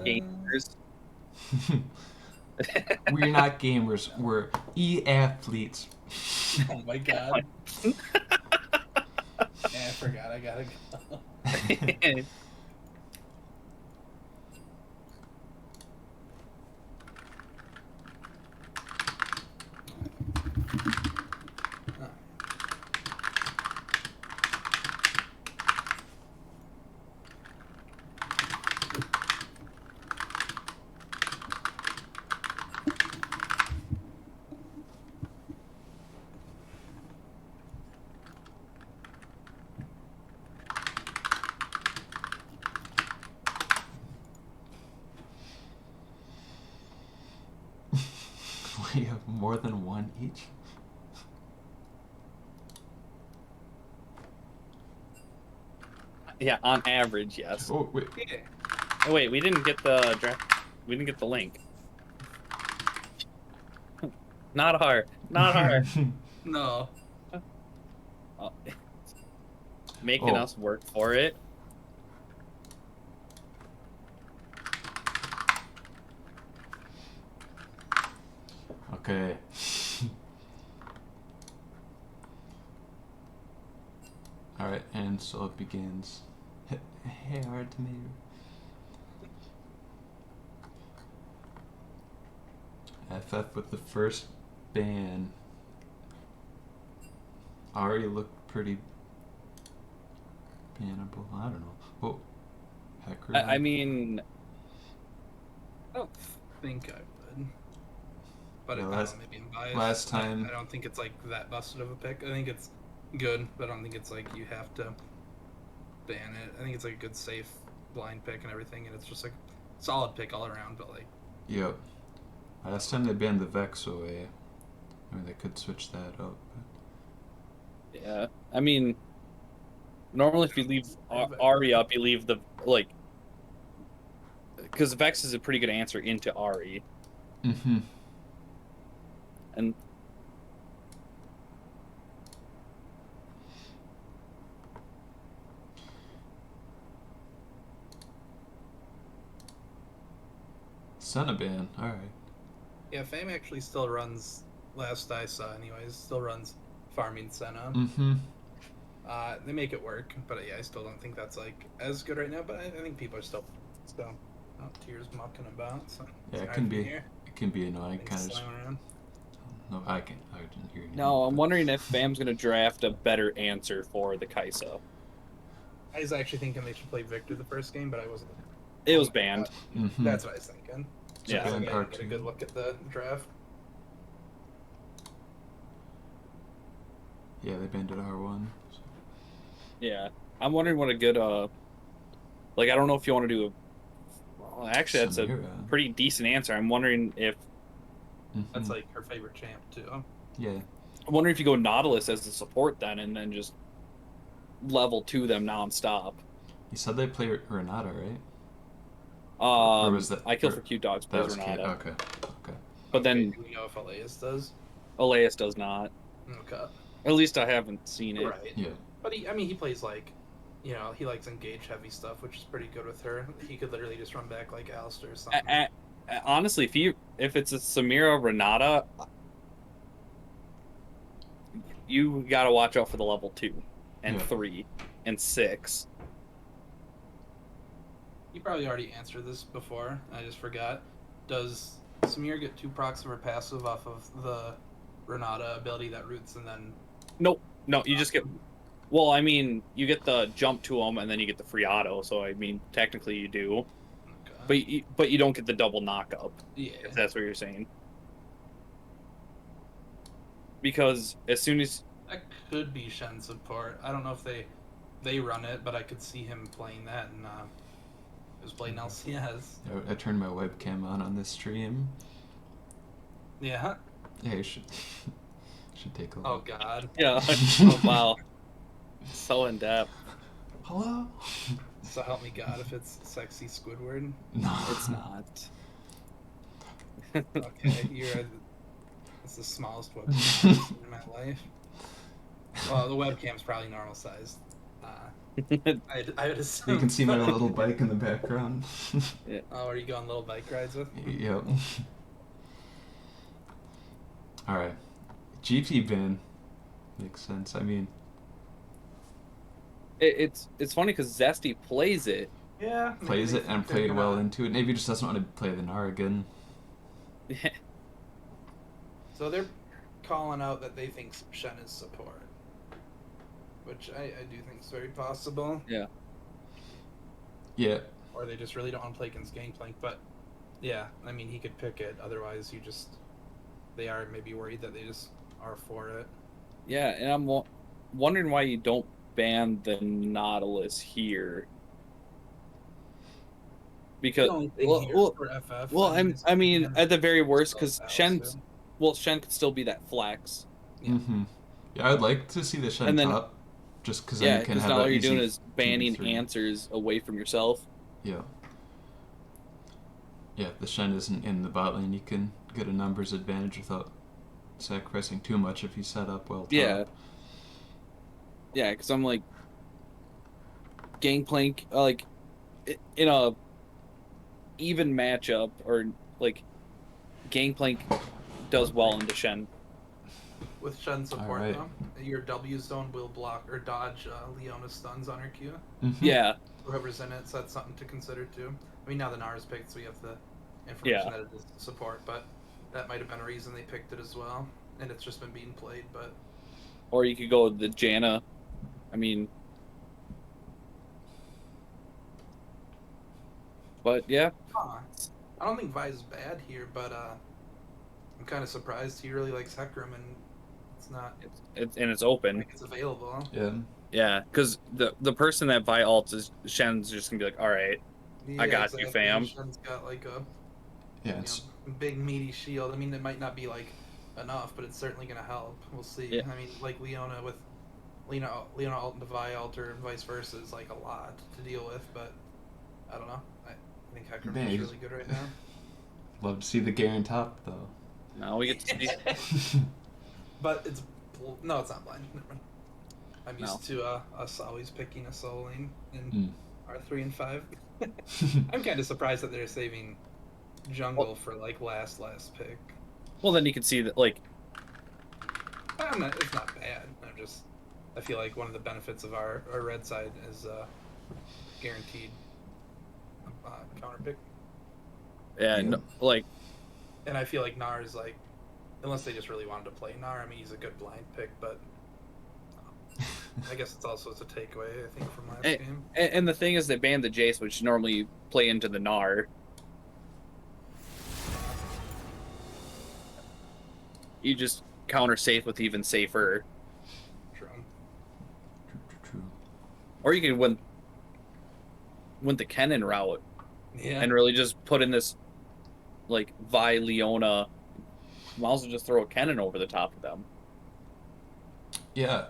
Gamers.
We're not gamers. We're e-athletes.
Oh my god. Yeah, I forgot. I gotta go.
We have more than one each.
Yeah, on average, yes.
Oh wait.
Yeah.
Oh, wait, we didn't get the draft. We didn't get the link. Not hard. Not hard.
No.
Oh. Making
Oh.
us work for it.
Okay. Alright, and so it begins. Hey, Artemator. FF with the first ban. Already looked pretty bannable. I don't know. Oh, Hacker.
I mean,
I don't think I would. But
Yeah,
I
last-
don't know, maybe I'm biased.
last time-
I don't think it's like that busted of a pick. I think it's good, but I don't think it's like you have to ban it. I think it's like a good, safe blind pick and everything, and it's just like solid pick all around. But like,
Yep. Last time they banned the Vex away. I mean, they could switch that up.
yeah. I mean, normally if you leave Ari up, you leave the, like, because Vex is a pretty good answer into Ari.
Mm-hmm.
And
Cenaban. Alright.
yeah, Fame actually still runs. Last I saw, anyways, still runs farming Senna.
Mm-hmm.
They make it work, but yeah, I still don't think that's like as good right now. But I think people are still tears mucking about. So
Yeah,
it's
it
hard
can
to
be.
hear.
It can be annoying.
Things
Kind of.
slamming around.
No, I can. I didn't hear anything.
no, I'm
but-
wondering if Fam's gonna draft a better answer for the Kaisa.
I was actually thinking they should play Victor the first game, but I wasn't.
It was banned.
Mhm.
That's what I was thinking.
Yeah.
So I
And
gotta get a
R2.
good look at the draft.
Yeah, they banned it R1. So.
Yeah, I'm wondering what a good like, I don't know if you want to do a. Well, actually, that's a
Samira.
pretty decent answer. I'm wondering if
That's
Mhm.
like her favorite champ too.
Yeah.
I'm wondering if you go Nautilus as the support then, and then just level 2 them nonstop.
You said they play Renata, right? was that-
I kill
or-
for cute dogs
That
plays
was cute.
Renata,
Okay. Okay.
but then
do we know if Elias does?
Elias does not.
Okay.
At least I haven't seen it.
Right.
Yeah.
But he plays like, he likes engage heavy stuff, which is pretty good with her. He could literally just run back like Alistair or something.
Honestly, if it's a Samira Renata, you gotta watch out for the level 2 and
Yeah.
3
and 6.
You probably already answered this before. I just forgot. Does Samir get 2 procs of her passive off of the Renata ability that roots and then
Nope. No, you just get. Well, I mean, you get the jump to them, and then you get the free auto. So I mean, technically you do,
Okay.
but you don't get the double knockup.
Yeah.
If that's what you're saying. Because as soon as
That could be Shen support. I don't know if they run it, but I could see him playing that and he was playing LCS.
I turned my webcam on this stream.
Yeah.
Yeah, you should should take a look.
Oh God.
yeah, oh, wow, so in depth.
Hello?
So help me God if it's sexy Squidward.
No,
It's not.
Okay, it's the smallest webcam I've seen in my life. Well, the webcam's probably normal sized. I would assume.
You can see my little bike in the background.
Oh, are you going little bike rides with me?
Yep. Alright. GP ban. Makes sense. I mean,
It's funny because Zesty plays it.
Yeah.
plays
maybe
it and
they're
played
gonna-
well into it. Maybe he just doesn't want to play the Gnar again.
So they're calling out that they think Shen is support, which I do think is very possible.
Yeah.
Yeah.
Or they just really don't want to play against Gangplank. But yeah, I mean, he could pick it. Otherwise, they are maybe worried that they just are for it.
Yeah, and I'm wondering why you don't ban the Nautilus here. Because
The only thing
well,
here
well,
for FF.
well,
is
I mean,
Shen
at the very worst,
still
because
out,
Shen,
so-
Shen could still be that flex.
Yeah.
Mm-hmm. Yeah, I'd like to see the Shen
And then-
top, just because
Yeah,
then you can
because
have
now all
an
you're
easy
doing is banning
2v3.
answers away from yourself.
Yeah. Yeah, if the Shen isn't in the bot lane, you can get a numbers advantage without sacrificing too much if you set up well top.
Yeah. Yeah, because I'm like, Gangplank, like, in a even matchup, or like, Gangplank does well into Shen.
With Shen support,
Alright.
though, your W zone will block or dodge Leona stuns on her Q.
Mhm.
Yeah,
Whoever's in it, so that's something to consider too. I mean, now the Nars picked, so we have the information
Yeah.
that it is support, but that might have been a reason they picked it as well. And it's just been being played, but
or you could go with the Janna. I mean, but yeah,
I don't think Vi's bad here, but I'm kind of surprised he really likes Hecarim and it's not
it's open.
like it's available.
Yeah.
Yeah, because the person that Vi ults is Shen's just gonna be like, all right, I got you, fam.
Shen's got like a
Yeah, it's
big meaty shield. I mean, it might not be like enough, but it's certainly gonna help. We'll see.
Yeah.
I mean, like Leona with Leona alt into Vi alt or vice versa is like a lot to deal with, but I don't know. I think Hecarim
Man,
is
he's-
really good right now.
love to see the Garen top though.
now we get to see.
But it's no, it's not blind. Never mind. I'm
No.
used to us always picking a solo lane in
Mm.
R3 and 5. I'm kind of surprised that they're saving jungle for like last pick.
Well, then you can see that, like,
It's not bad. I feel like one of the benefits of our red side is guaranteed counter pick,
yeah,
Yeah.
no, like,
and I feel like Gnar is like, unless they just really wanted to play Gnar. I mean, he's a good blind pick, but I guess it's also a takeaway. I think from last game.
and the thing is, they banned the Jace, which normally play into the Gnar. You just counter safe with even safer,
True.
True.
or you can win the Kennen route
Yeah.
and really just put in this, like, Vi Leona. Might as well just throw a Kennen over the top of them.
Yeah,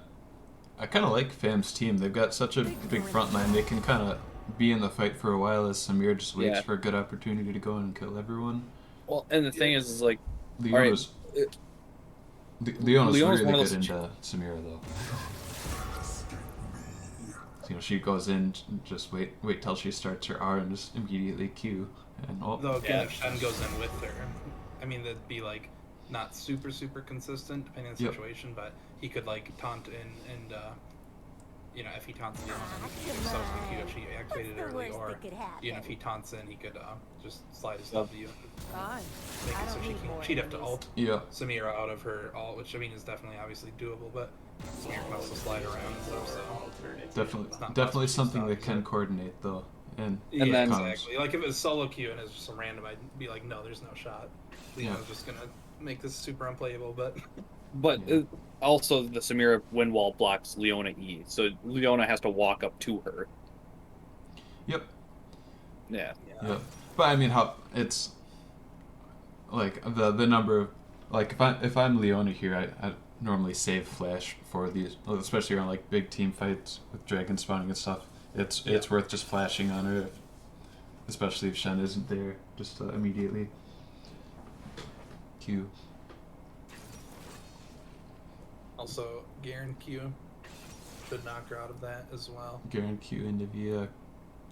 I kind of like Fam's team. They've got such a big front line. They can kind of be in the fight for a while as Samir just waits
Yeah.
for a good opportunity to go in and kill everyone.
Well, and the thing is like,
Leona's
it-
Leona's
Leona's
really
one of
good
those
into Samira though. You know, she goes in, just wait till she starts her R and just immediately Q. And
Though again,
Yeah.
if Shen goes in with her, I mean that'd be like not super consistent depending on the
Yep.
situation, but he could like taunt in and if he taunts Leona, he can so Q if she activated it early, or if he taunts in, he could just slide his W.
Fine.
Make
I
it so
don't need more
she'd have to
enemies.
ult
Yeah.
Samira out of her ult, which I mean is definitely obviously doable, but Samira can also slide around and stuff, so
Definitely,
It's not
definitely
possible to
something
stop,
they can
but-
coordinate though. And
yeah,
then-
exactly. Like if it was solo queue and it was just a random, I'd be like, no, there's no shot. Leona's just gonna make this super unplayable, but
But
Yeah.
also the Samira wind wall blocks Leona E, so Leona has to walk up to her.
yep,
Yeah.
yep. But I mean, how it's like the number of like if I'm Leona here, I normally save flash for these, especially around like big team fights with dragon spawning and stuff. It's worth just flashing on her, especially if Shen isn't there, just immediately. Q.
also Garen Q should knock her out of that as well.
Garen Q, Anivia.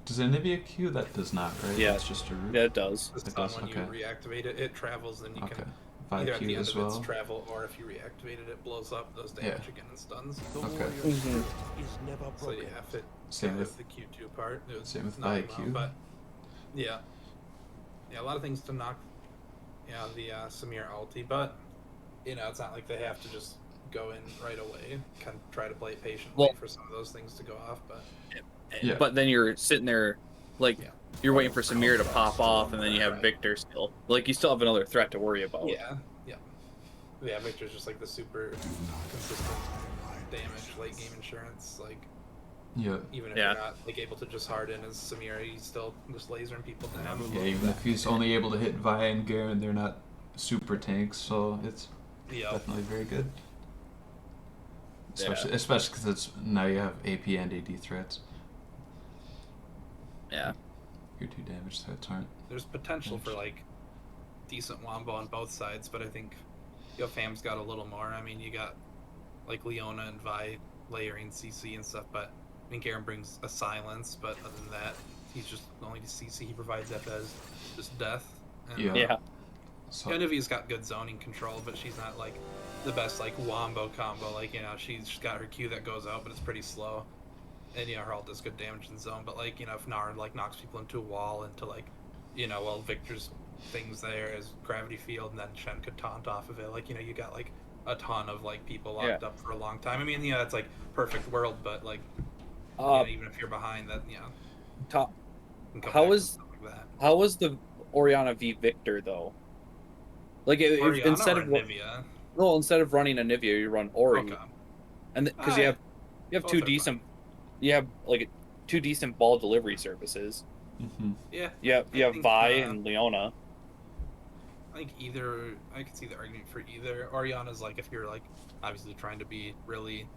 Does Anivia Q? That does not, right?
Yeah.
It's just a root.
Yeah, it does.
The
It
stun,
does,
when
okay.
you reactivate it, it travels, then you
Okay.
can
Vi
either at the
Q
end
as
of
well.
its travel, or if you reactivated it, blows up, does damage again and stuns.
Okay.
Is never
So
broken.
yeah, if it
Same
got
with
the Q2 part, it was
same with
not
Vi
enough,
Q.
but yeah, a lot of things to knock. Yeah, the Samir ulti, but it's not like they have to just go in right away. Kind of try to play it patiently
Well-
for some of those things to go off, but
Yeah.
But then you're sitting there, like,
Yeah.
you're waiting for Samir to pop off, and then you have
Right.
Victor still. Like, you still have another threat to worry about.
yeah. Victor's just like the super consistent damage, late game insurance. Like
Yeah.
even if
Yeah.
you're not like able to just harden as Samir, he's still just lasering people down.
Yeah, even if he's only able to hit Vi and Garen, they're not super tanks, so it's
Yeah.
definitely very good.
Yeah.
Especially because it's now you have AP and AD threats.
Yeah.
Your two damage threats aren't.
There's potential for like decent wombo on both sides, but I think Fam's got a little more. I mean, you got like Leona and Vi layering CC and stuff, but I think Garen brings a silence, but other than that, he's just the only CC he provides that as just death. And
Yeah.
Yeah.
So
Genevieve's got good zoning control, but she's not like the best like wombo combo. Like she's got her Q that goes out, but it's pretty slow. And her ult does good damage in zone. But like if Nara like knocks people into a wall, into like well Victor's things there is gravity field, and then Shen could taunt off of it. Like you got like a ton of like people locked up for a long time. I mean it's like perfect world, but like even if you're behind that
Top.
can come
How
back
is-
and stuff like that.
How was the Oriana v Victor though? Like
Orianna
instead
or
of
Nivea?
instead of running a Nivea, you run Ori,
Okay.
and because you have
both
two
are fine.
decent, you have like two decent ball delivery services.
hmm
Yeah.
You have
I think,
Vi and Leona.
I think I could see the argument for either. Oriana's like if you're like obviously trying to be really,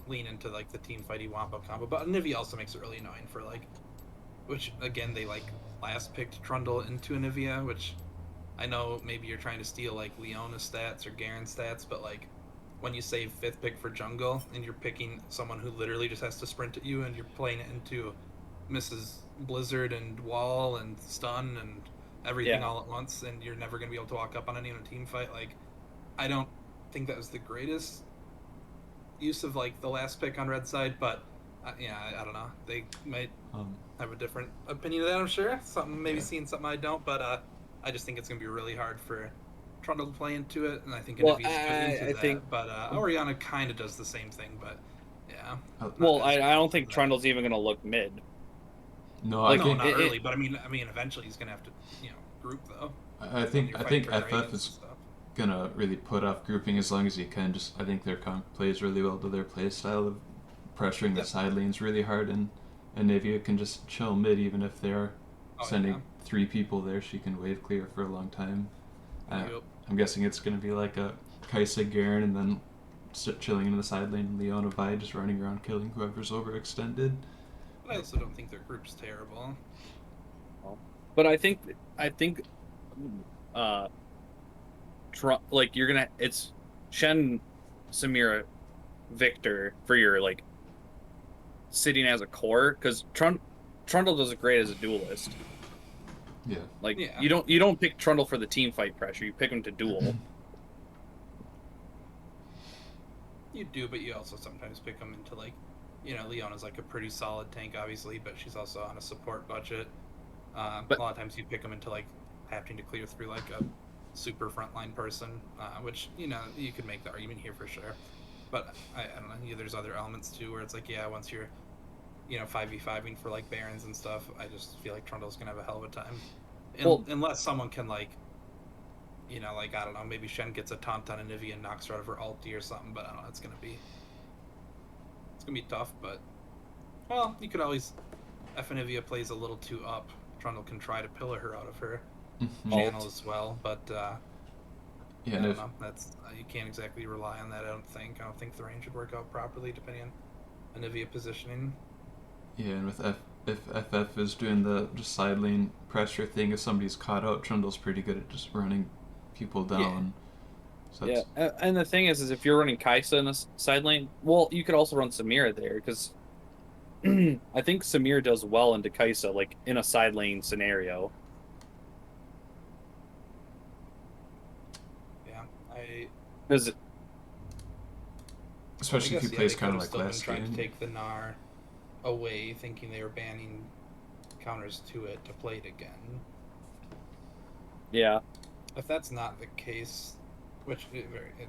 lean into like the team fighty wombo combo, but Nivea also makes it really annoying for like, which again they like last picked Trundle into a Nivea, which I know maybe you're trying to steal like Leona's stats or Garen's stats, but like when you save 5th pick for jungle and you're picking someone who literally just has to sprint at you and you're playing it into Mrs. Blizzard and wall and stun and everything
Yeah.
all at once, and you're never going to be able to walk up on any in a team fight. Like, I don't think that was the greatest use of like the last pick on red side, but I don't know. They might have a different opinion of that. I'm sure maybe
Yeah.
seeing something I don't, but I just think it's going to be really hard for Trundle to play into it, and I think
Well,
Anivia's good into
I
that.
think-
But Oriana kind of does the same thing, but yeah.
Well,
as
I don't
good
think
as that.
Trundle's even gonna look mid.
No,
Like,
I
No,
think
not
it-
early, but I mean, eventually he's gonna have to, group though.
I think
When
I
you're
think
fighting for
FF
dragons and
is
stuff.
gonna really put off grouping as long as he can. Just I think their comp plays really well to their play style of pressuring the
Yep.
side lanes really hard, and Anivia can just chill mid even if they're
Oh,
sending
yeah.
3 people there. She can wave clear for a long time.
Yep.
I'm guessing it's gonna be like a Kaisa Garen and then chilling in the side lane, and Leona Vi just running around killing whoever's overextended.
But I also don't think their group's terrible.
But I think like you're gonna it's Shen, Samira, Victor for your like sitting as a core, because Trundle does it great as a duelist.
Yeah.
Like
Yeah.
you don't pick Trundle for the team fight pressure. You pick him to duel.
You do, but you also sometimes pick them into like you know, Leona's like a pretty solid tank, obviously, but she's also on a support budget.
But-
A lot of times you pick them into like having to clear through like a super frontline person, which, you know, you could make the argument here for sure. But I don't know. Yeah, there's other elements too where it's like, yeah, once you're, you know, 5v5ing for like Barons and stuff, I just feel like Trundle's gonna have a hell of a time.
Well-
Unless someone can like, you know, like I don't know, maybe Shen gets a taunt on Anivia and knocks her out of her ulti or something. But I don't know. It's gonna be tough. But well, you could always, if Anivia plays a little too up, Trundle can try to pillar her out of her
Mhm.
channel as well. But
Yeah,
I
and
don't
if,
know. That's you can't exactly rely on that. I don't think the range would work out properly depending on Anivia positioning.
yeah, and with if FF is doing the just side lane pressure thing, if somebody's caught out, Trundle's pretty good at just running people down. So
Yeah,
that's,
and the thing is if you're running Kaisa in a side lane, well, you could also run Samira there because I think Samir does well into Kaisa, like in a side lane scenario.
Yeah, I
Because
especially if he
guess,
plays
they
kind
could've
of like
still been
last
trying
game.
to take the Gnar away, thinking they were banning counters to it to play it again.
yeah,
If that's not the case, which it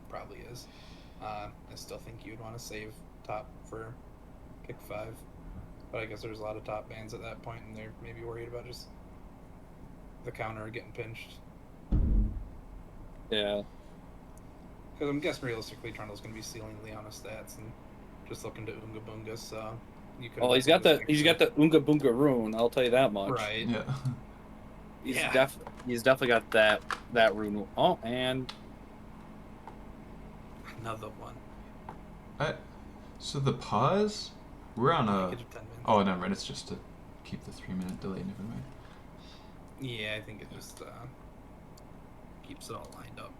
probably is, I still think you'd want to save top for pick 5. But I guess there's a lot of top bans at that point, and they're maybe worried about just the counter getting pinched.
yeah.
Because I'm guessing realistically, Trundle's going to be stealing Leona stats and just looking to Unga Bunga. So you could.
Well, he's got the Unga Bunga rune. I'll tell you that much.
right.
Yeah.
He's
Yeah.
he's definitely got that rune. Oh, and
Another one.
So the pause, we're on a.
Make it 10 minutes.
Oh, never mind. It's just to keep the 3-minute delay. Never mind.
Yeah, I think it just keeps it all lined up.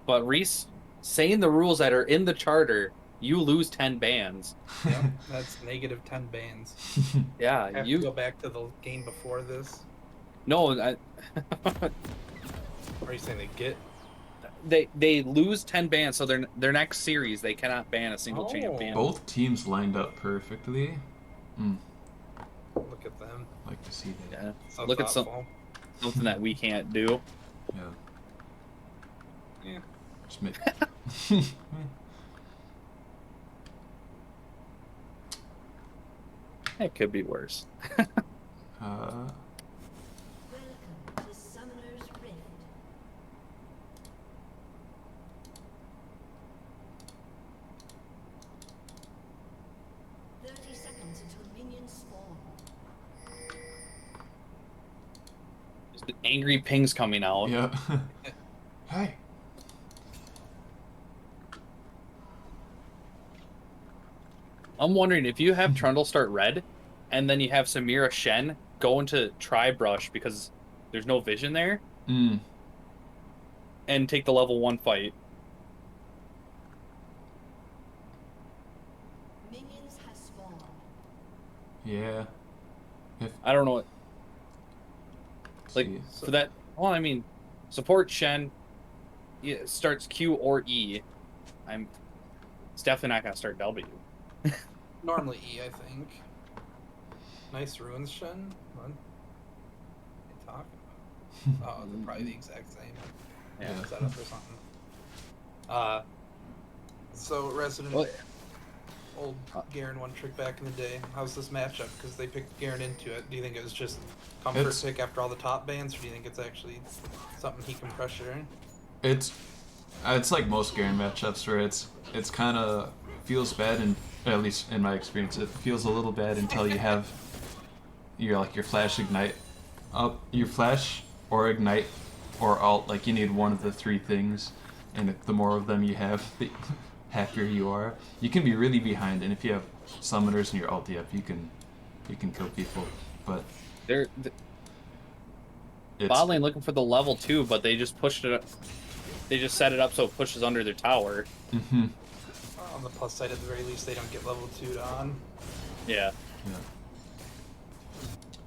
but Reese saying the rules that are in the charter, you lose 10 bans.
Yep, that's negative 10 bans.
Yeah,
Have
you
to go back to the game before this.
no,
Or are you saying they get?
they lose 10 bans, so their next series they cannot ban a single
Oh.
champion.
Both teams lined up perfectly.
Look at them.
Like to see that.
Yeah,
So
look at
thoughtful.
something that we can't do.
Yeah.
Yeah.
Just make.
It could be worse.
uh,
Welcome to Summoner's Rift. Seconds until minions spawn.
There's the angry pings coming out.
yeah. Hey.
I'm wondering if you have Trundle start red, and then you have Samira Shen go into Tri-Brush because there's no vision there,
Mm.
and take the level 1 fight.
Minions has spawned.
Yeah.
I don't know what like
See.
for that. Well, I mean, support Shen. Yeah, starts Q or E. It's definitely not gonna start W.
Normally E, I think. Nice ruins, Shen. What are you talking about? Oh, they're probably the exact same.
Yeah.
Setup or something. So Resident
Well,
old Garen one trick back in the day. How's this matchup? Because they picked Garen into it. Do you think it was just comfort
It's-
pick after all the top bans, or do you think it's actually something he can pressure?
It's like most Garen matchups where it's kind of feels bad, and at least in my experience, it feels a little bad until you have your flash ignite up, your flash or ignite or alt. Like you need one of the 3 things, and the more of them you have, the happier you are. You can be really behind, and if you have summoners and your ulti up, you can kill people. But
they're
it's
bot lane looking for the level 2, but they just pushed it. They just set it up so it pushes under their tower.
Mhm.
On the plus side, at the very least, they don't get level 2'd on.
Yeah,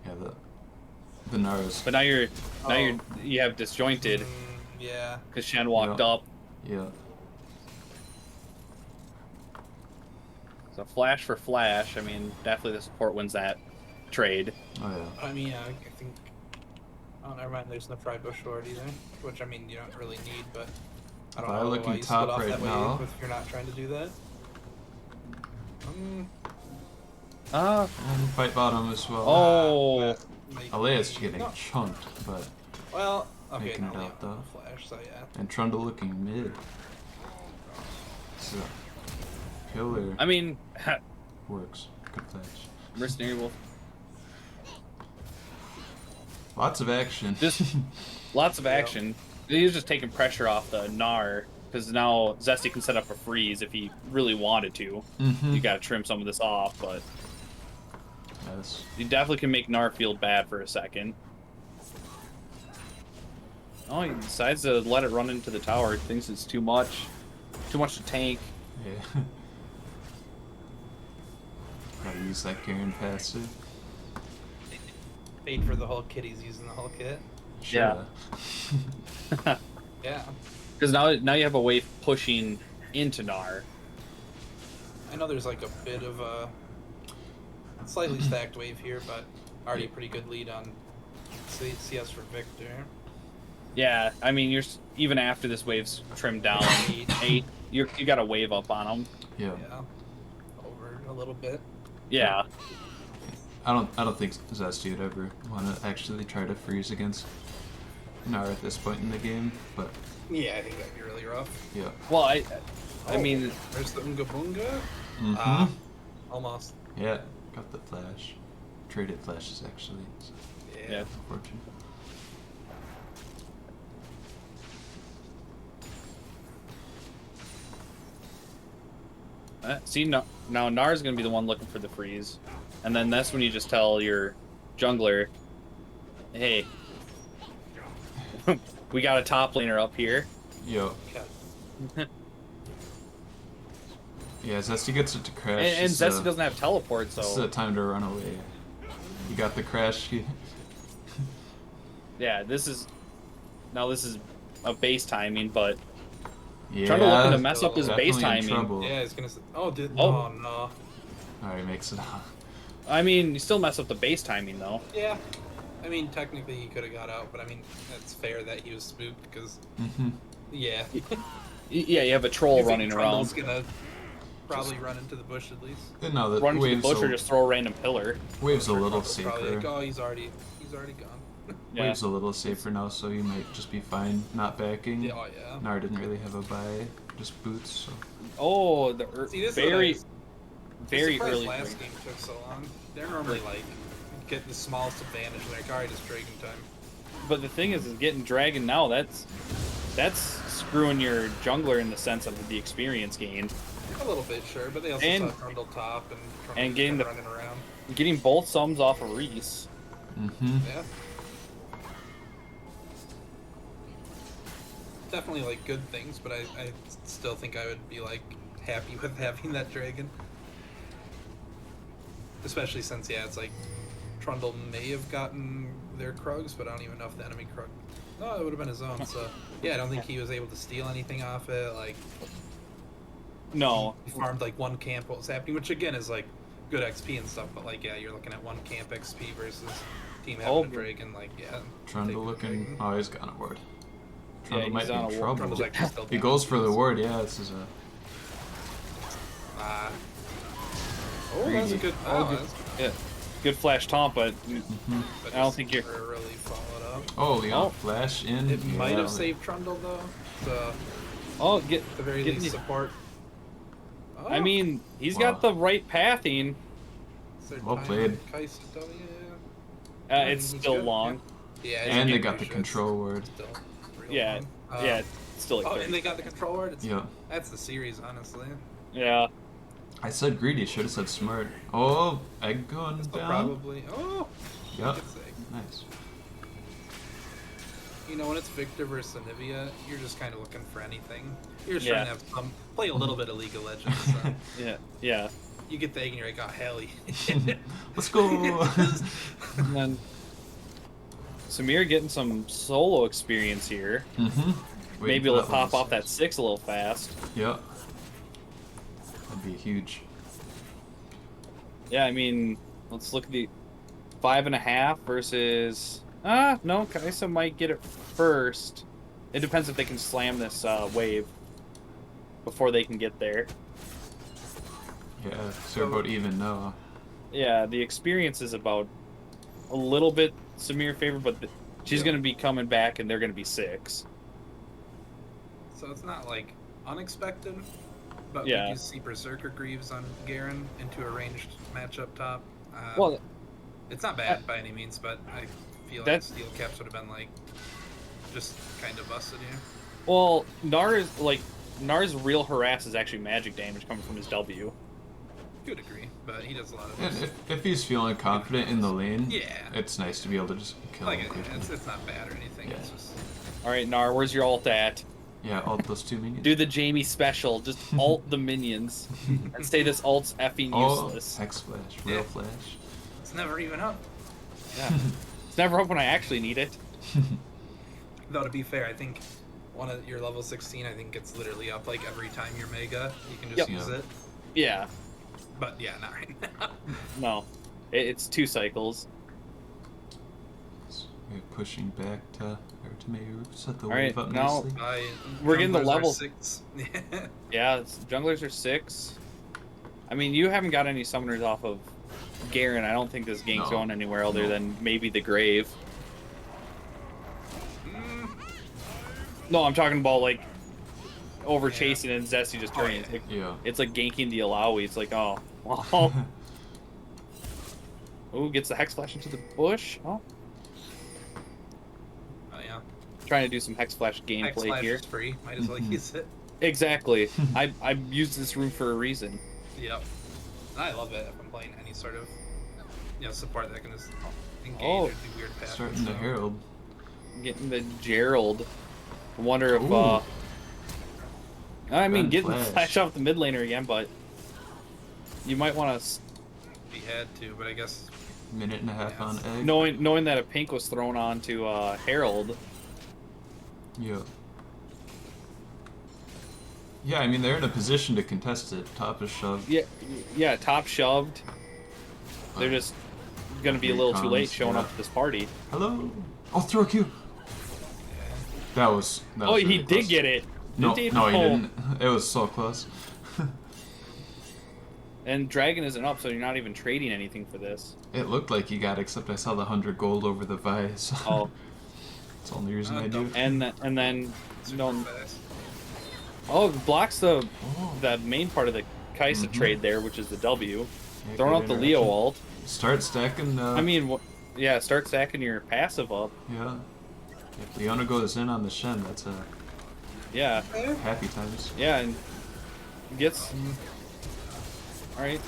Yeah, the Naru's.
but now you have disjointed
Yeah.
because Shen walked
Yeah.
up.
Yeah.
So flash for flash. I mean, definitely the support wins that trade.
Oh yeah.
I mean, I think. Oh, never mind. There's no Frybush Lord either, which I mean you don't really need, but I don't
If I
know
look
why
in
you split
top
off
right
that way
now-
if you're not trying to do that.
And fight bottom as well.
Oh,
Alea's getting
No.
chunked, but
Well, okay,
Making
now
it
we
out,
have
though.
Flash, so yeah.
and Trundle looking mid. So killer
I mean,
works. Good flash.
Mercenary Wolf.
Lots of action.
Just lots of action. He's just taking pressure off the Gnar because now Zesty can set up a freeze if he really wanted to.
Mm-hmm.
You got to trim some of this off, but
Yes.
you definitely can make Gnar feel bad for a second. Oh, he decides to let it run into the tower. He thinks it's too much to tank.
Yeah. Gotta use that Garen passive.
Paid for the whole kit. He's using the whole kit.
Sure.
Yeah.
Because now you have a wave pushing into Gnar.
I know there's like a bit of a slightly stacked wave here, but already a pretty good lead on CS for Victor.
Yeah, I mean, even after this wave's trimmed down, 8, you got a wave up on him.
Yeah.
Yeah. Over a little bit.
Yeah.
I don't think Zesty would ever want to actually try to freeze against Gnar at this point in the game, but
Yeah, I think that'd be really rough.
yeah.
Well, I
Oh,
mean,
there's the Unga Bunga.
Mm-hmm.
Almost.
Yeah, got the flash. Traded flashes actually. So
yeah.
unfortunate.
See, now Gnar's going to be the one looking for the freeze. And then that's when you just tell your jungler, hey, we got a top laner up here.
Yo.
Okay.
Yeah, Zesty gets it to crash.
And Zesty doesn't have teleport,
This is
so
the time to run away. You got the crash.
yeah, this is a base timing, but
Yeah.
Trundle looking to mess up his
definitely
base
in
timing.
trouble.
Yeah, he's gonna. Oh,
Oh.
oh no.
Alright, makes it off.
I mean, you still mess up the base timing though.
Yeah. I mean, technically he could have got out, but I mean, it's fair that he was spooked because,
Mm-hmm.
yeah.
Yeah, you have a troll
You think
running
Trundle's
around.
gonna probably run into the bush at least.
No, the
Run to the
waves
bush or
a,
just throw a random pillar.
waves a little
Trundle's probably
safer.
like, oh, he's already gone.
Yeah.
Waves a little safer now, so you might just be fine not backing.
Yeah, oh yeah.
Gnar didn't really have a buy, just boots. So
Oh,
See, this
very,
is
very
surprised
early.
last game took so long. They're normally like get the smallest advantage. Like, alright, it's Dragon time.
But the thing is getting dragon now. That's screwing your jungler in the sense of the experience gain.
A little bit, sure, but they also
And-
saw Trundle top and Trundle
and getting the-
running around.
Getting both sums off of Reese.
mm-hmm.
Yeah. Definitely like good things, but I still think I would be like happy with having that dragon. Especially since it's like Trundle may have gotten their Krugs, but I don't even know if the enemy Krug. No, it would have been his own. So yeah, I don't think he was able to steal anything off it. Like
No.
he farmed like one camp what was happening, which again is like good XP and stuff. But like yeah, you're looking at one camp XP versus team having
Oh,
a dragon. Like yeah,
Trundle
take the
looking.
dragon.
Oh, he's got a ward.
Yeah,
Trundle
he's
might be
on
in
a ward.
trouble.
Trundle's actually still
He
down.
goes for the ward. Yeah, this is a.
Oh, that's a good.
Oh,
Oh,
good.
that's
Yeah. Good flash taunt, but
Mhm.
but
I don't
just
think you're-
never really followed up.
Oh, Leon
Oh.
flash in.
It might
Yeah,
have saved Trundle though. So
oh,
at the very
Getting
least
you-
support. Oh,
I mean, he's
Wow.
got the right pathing.
third
well
time
played.
on Kai'Sa,
It's
he's
still
good,
long.
Yeah,
And they
it's
got the
pretty
control ward.
Still real
Yeah,
long.
Yeah, it's still like
Oh,
30.
and they got the control ward. It's,
Yeah.
That's the series, honestly.
Yeah.
I said greedy. Should have said smart. Oh, egg going
Still
down.
probably. Oh.
Yeah.
good save.
Nice.
You know, when it's Victor versus Anivia, you're just kind of looking for anything. You're just
Yeah.
trying to have some play a little bit of League of Legends. So.
Yeah. Yeah.
You get the egg and you're like, oh hell yeah.
Let's go.
And then Samir getting some solo experience here.
mm-hmm.
Maybe he'll pop off that 6 a little fast.
Yeah. That'd be huge.
Yeah, I mean, let's look at the 5.5 versus. No, Kaisa might get it first. It depends if they can slam this wave before they can get there.
Yeah, so about even now.
Yeah, the experience is about a little bit Samir favor, but she's going to be coming back and they're going to be 6.
So it's not like unexpected, but
Yeah.
we do see Berserker Greaves on Garen into a ranged match up top.
Well,
it's not bad by any means, but I feel like
That's-
Steel Caps would have been like just kind of busted here.
well, Nar's real harass is actually magic damage coming from his W.
To a degree, but he does a lot of
And
this.
if he's feeling confident in the lane,
Yeah.
it's nice to be able to just kill
Like
him quickly.
it's not bad or anything.
Yeah.
It's just
All right, Nar, where's your ult at?
Yeah, all those 2 minions.
Do the Jamie special. Just ult the minions and say this ult's effing
oh,
useless.
Hex Flash, real
Yeah.
Flash.
it's never even up.
Yeah. It's never up when I actually need it.
Though to be fair, I think one of your level 16 I think gets literally up like every time you're mega. You can just
Yep.
use
Yeah.
it.
Yeah.
But yeah, not right now.
No. It's 2 cycles.
So we're pushing back to maybe set the
All
wave
right,
up
now-
nicely.
We're getting the
Junglers are
level-
6.
Yeah, junglers are 6. I mean, you haven't got any summoners off of Garen. I don't think this game's
No.
going anywhere other
No.
than maybe the Grave.
Mm,
No, I'm talking about like over
Yeah.
chasing and Zesty just
Oh,
turning.
yeah.
Yeah.
It's like ganking the Alawi. It's like, oh, well. Ooh, gets the Hex Flash into the bush. Oh,
oh yeah.
trying to do some Hex Flash
X
gameplay
Flash
here.
is free. Might as well
Mhm.
use it.
Exactly. I used this room for a reason.
Yep. And I love it if I'm playing any sort of support that can just engage
Oh.
or do weird patterns.
Starting the
so.
Herald.
Getting the Gerald. I wonder if
Ooh.
I mean,
Gun
getting the
flash.
flash off the mid laner again, but you might want to
We had to, but I guess
Minute and a half on
Yes.
egg.
knowing that a pink was thrown onto Herald.
Yeah. Yeah, I mean they're in a position to contest it. Top is shoved.
Yeah, top shoved. They're just gonna be a little too late
Recons,
showing
yeah.
up to this party.
Hello. Oh, throw a Q. That was.
Oh,
really
he did
close.
get it.
No,
Did he?
no, he
Oh.
didn't. It was so close.
And Dragon isn't up, so you're not even trading anything for this.
It looked like he got, except I saw the 100 gold over the Vi. So
Oh,
it's the only reason I do.
and then
super fast.
oh, it blocks
Oh,
the main part of the Kaisa
Mhm.
trade there, which is the W.
yeah,
Throwing
good
out the Leo
interaction.
ult.
Start stacking.
I mean, yeah, start stacking your passive up.
Yeah. If Leona goes in on the Shen, that's a
Yeah,
happy times.
yeah, and gets. All right.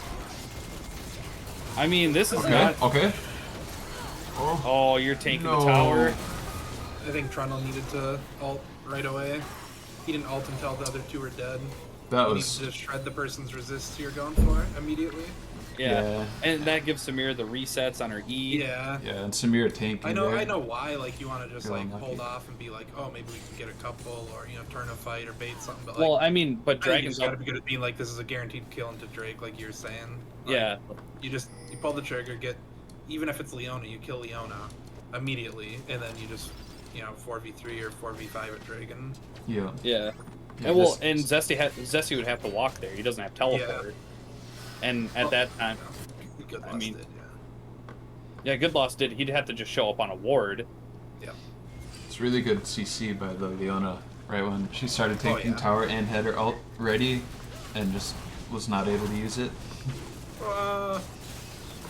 I mean, this is
Okay.
not.
Okay. Oh.
Oh, you're tanking
No.
the tower.
I think Trundle needed to ult right away. He didn't ult until the other two were dead.
That
You
was.
need to just shred the person's resist you're going for immediately.
Yeah. And that gives Samir the resets on her E.
Yeah.
Yeah, and Samir tanking
I know.
there.
I know why. Like you want to just
Feel
like
unlucky.
hold off and be like, oh, maybe we can get a couple, or turn a fight or bait something. But like,
Well, I mean, but
I think you
Dragon's
just gotta
up.
be good at being like, this is a guaranteed kill into Drake, like you're saying. Like,
Yeah.
You pull the trigger, get, even if it's Leona, you kill Leona immediately, and then you just 4v3 or 4v5 at Dragon.
Yeah.
Yeah.
Yeah,
And well,
this-
and Zesty would have to walk there. He doesn't have teleport. And at that time,
Good
I
loss
mean-
did,
yeah, Good Loss did. He'd have to just show up on a ward.
It's really good CC by the Leona right when she started taking
yeah.
tower and had her ult ready and just was not able to use it.
I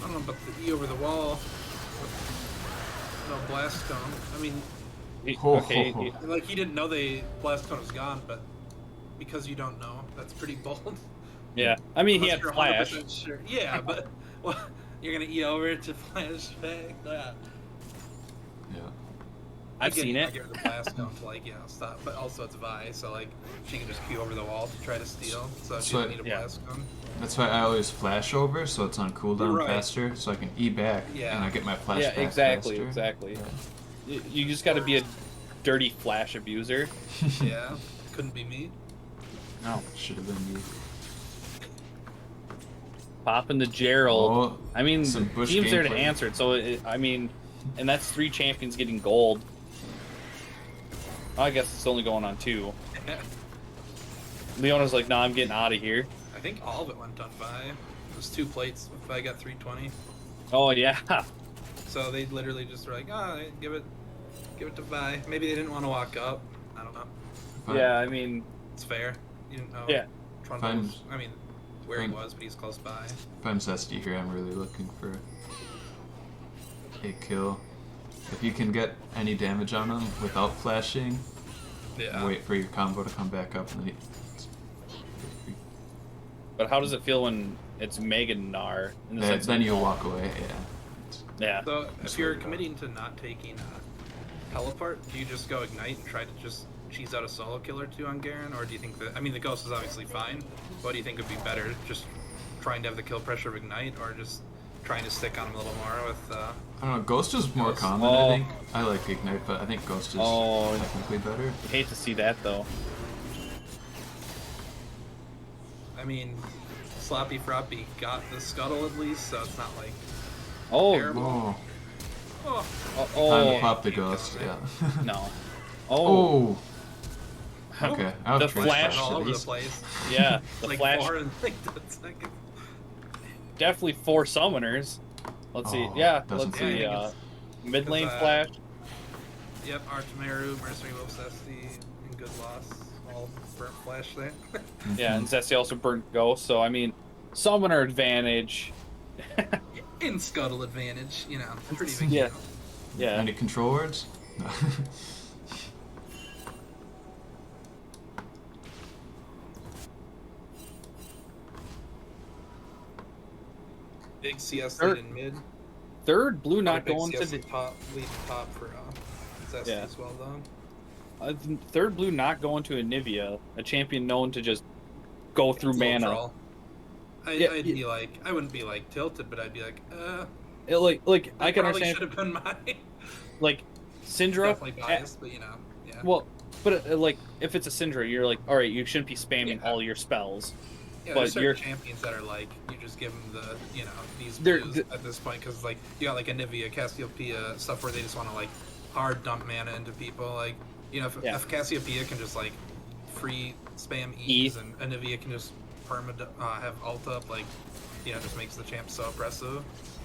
don't know about the E over the wall. No blast stone. I mean,
Okay.
like he didn't know the blast stone was gone, but because you don't know, that's pretty bold.
Yeah. I mean, he
Unless
had
you're
flash.
100% Sure. Yeah, but well, you're gonna E over to flash back. Yeah.
Yeah.
I've seen
I
it.
give her the blast stone to stop, but also it's Vi, so like she can just Q over the wall to try to steal. So she
So-
doesn't need a
yeah.
blast stone.
That's why I always flash over so it's on cooldown
Right.
faster so I can E back
Yeah.
and I get my flash
Yeah,
back
exactly,
faster.
exactly.
Yeah.
You just got to be a dirty flash abuser.
Yeah, couldn't be me.
No.
Should have been me.
popping the Gerald.
Oh,
I mean,
some Bush
team's there to
gameplay.
answer it. So, I mean, and that's 3 champions getting gold. I guess it's only going on 2. Leona's like, nah, I'm getting out of here.
I think all of it went on Vi. It was 2 plates. Vi got 320.
Oh, yeah.
So they literally just were like, oh, give it to Vi. Maybe they didn't want to walk up. I don't know.
Fine.
Yeah, I mean,
It's fair. You didn't know.
Yeah.
Trundle
Fine.
was, I mean, where he
Fine.
was, but he's close by.
If I'm Zesty here, I'm really looking for a kill. If you can get any damage on him without flashing,
Yeah.
wait for your combo to come back up, and then
but how does it feel when it's Mega Gnar? In the sense
then
of-
you walk away. Yeah.
Yeah.
So
That's
if you're
what we got.
committing to not taking teleport, do you just go ignite and try to just cheese out a solo kill or 2 on Garen, or do you think that? I mean, the ghost is obviously fine. What do you think would be better? Just trying to have the kill pressure of ignite, or just trying to stick on him a little more with?
I don't know. Ghost is more
Ghost.
common.
Oh.
I think. I like Ignite, but I think Ghost is
Oh.
technically better.
I hate to see that, though.
I mean, Sloppy Froppy got the scuttle at least, so it's not like.
Oh,
Terrible.
Oh,
Oh,
oh,
time to
oh,
pop the Ghost. Yeah.
no. Oh,
Oh. Okay. I
The
would trade
flash-
all over the
These-
place.
yeah. The
Like
flash,
4 in like 10 seconds.
definitely 4 summoners. Let's see.
Oh,
Yeah,
doesn't
let's
seem
see.
like
Mid lane
because,
flash.
Yep, Archimeru, Mercenary Wolf Cesty, and Good Loss. All burnt flash there.
Yeah, and Zesty also burnt Ghost. So, I mean, summoner advantage.
In Scuttle advantage, you know, pretty big
Yeah.
deal.
Yeah.
Any control words? No.
Big CS
Third-
lead in mid.
Third, blue not
Big
going to
CS
the
top, lead top for Zesty
Yeah.
as well, though.
third blue not going to Anivia, a champion known to just go through
It's a little
mana.
troll.
Yeah,
I'd
yeah.
be like, I wouldn't be like tilted, but I'd be like,
It, like I can
probably
understand,
should have been mine.
like Syndra.
Definitely biased, but you know, yeah.
Well, but like if it's a Syndra, you're like, all right, you shouldn't be spamming
Yeah.
all your spells.
Yeah,
But
there's certain
you're-
champions that are like, you just give them the, you know, these
They're-
blues at this point, because like, you got like Anivia, Cassiopeia, stuff where they just want to like hard dump mana into people. Like, you know, if,
Yeah.
if Cassiopeia can just like free spam E's and Anivia can just have ult up, like, you know, just makes the champ so oppressive.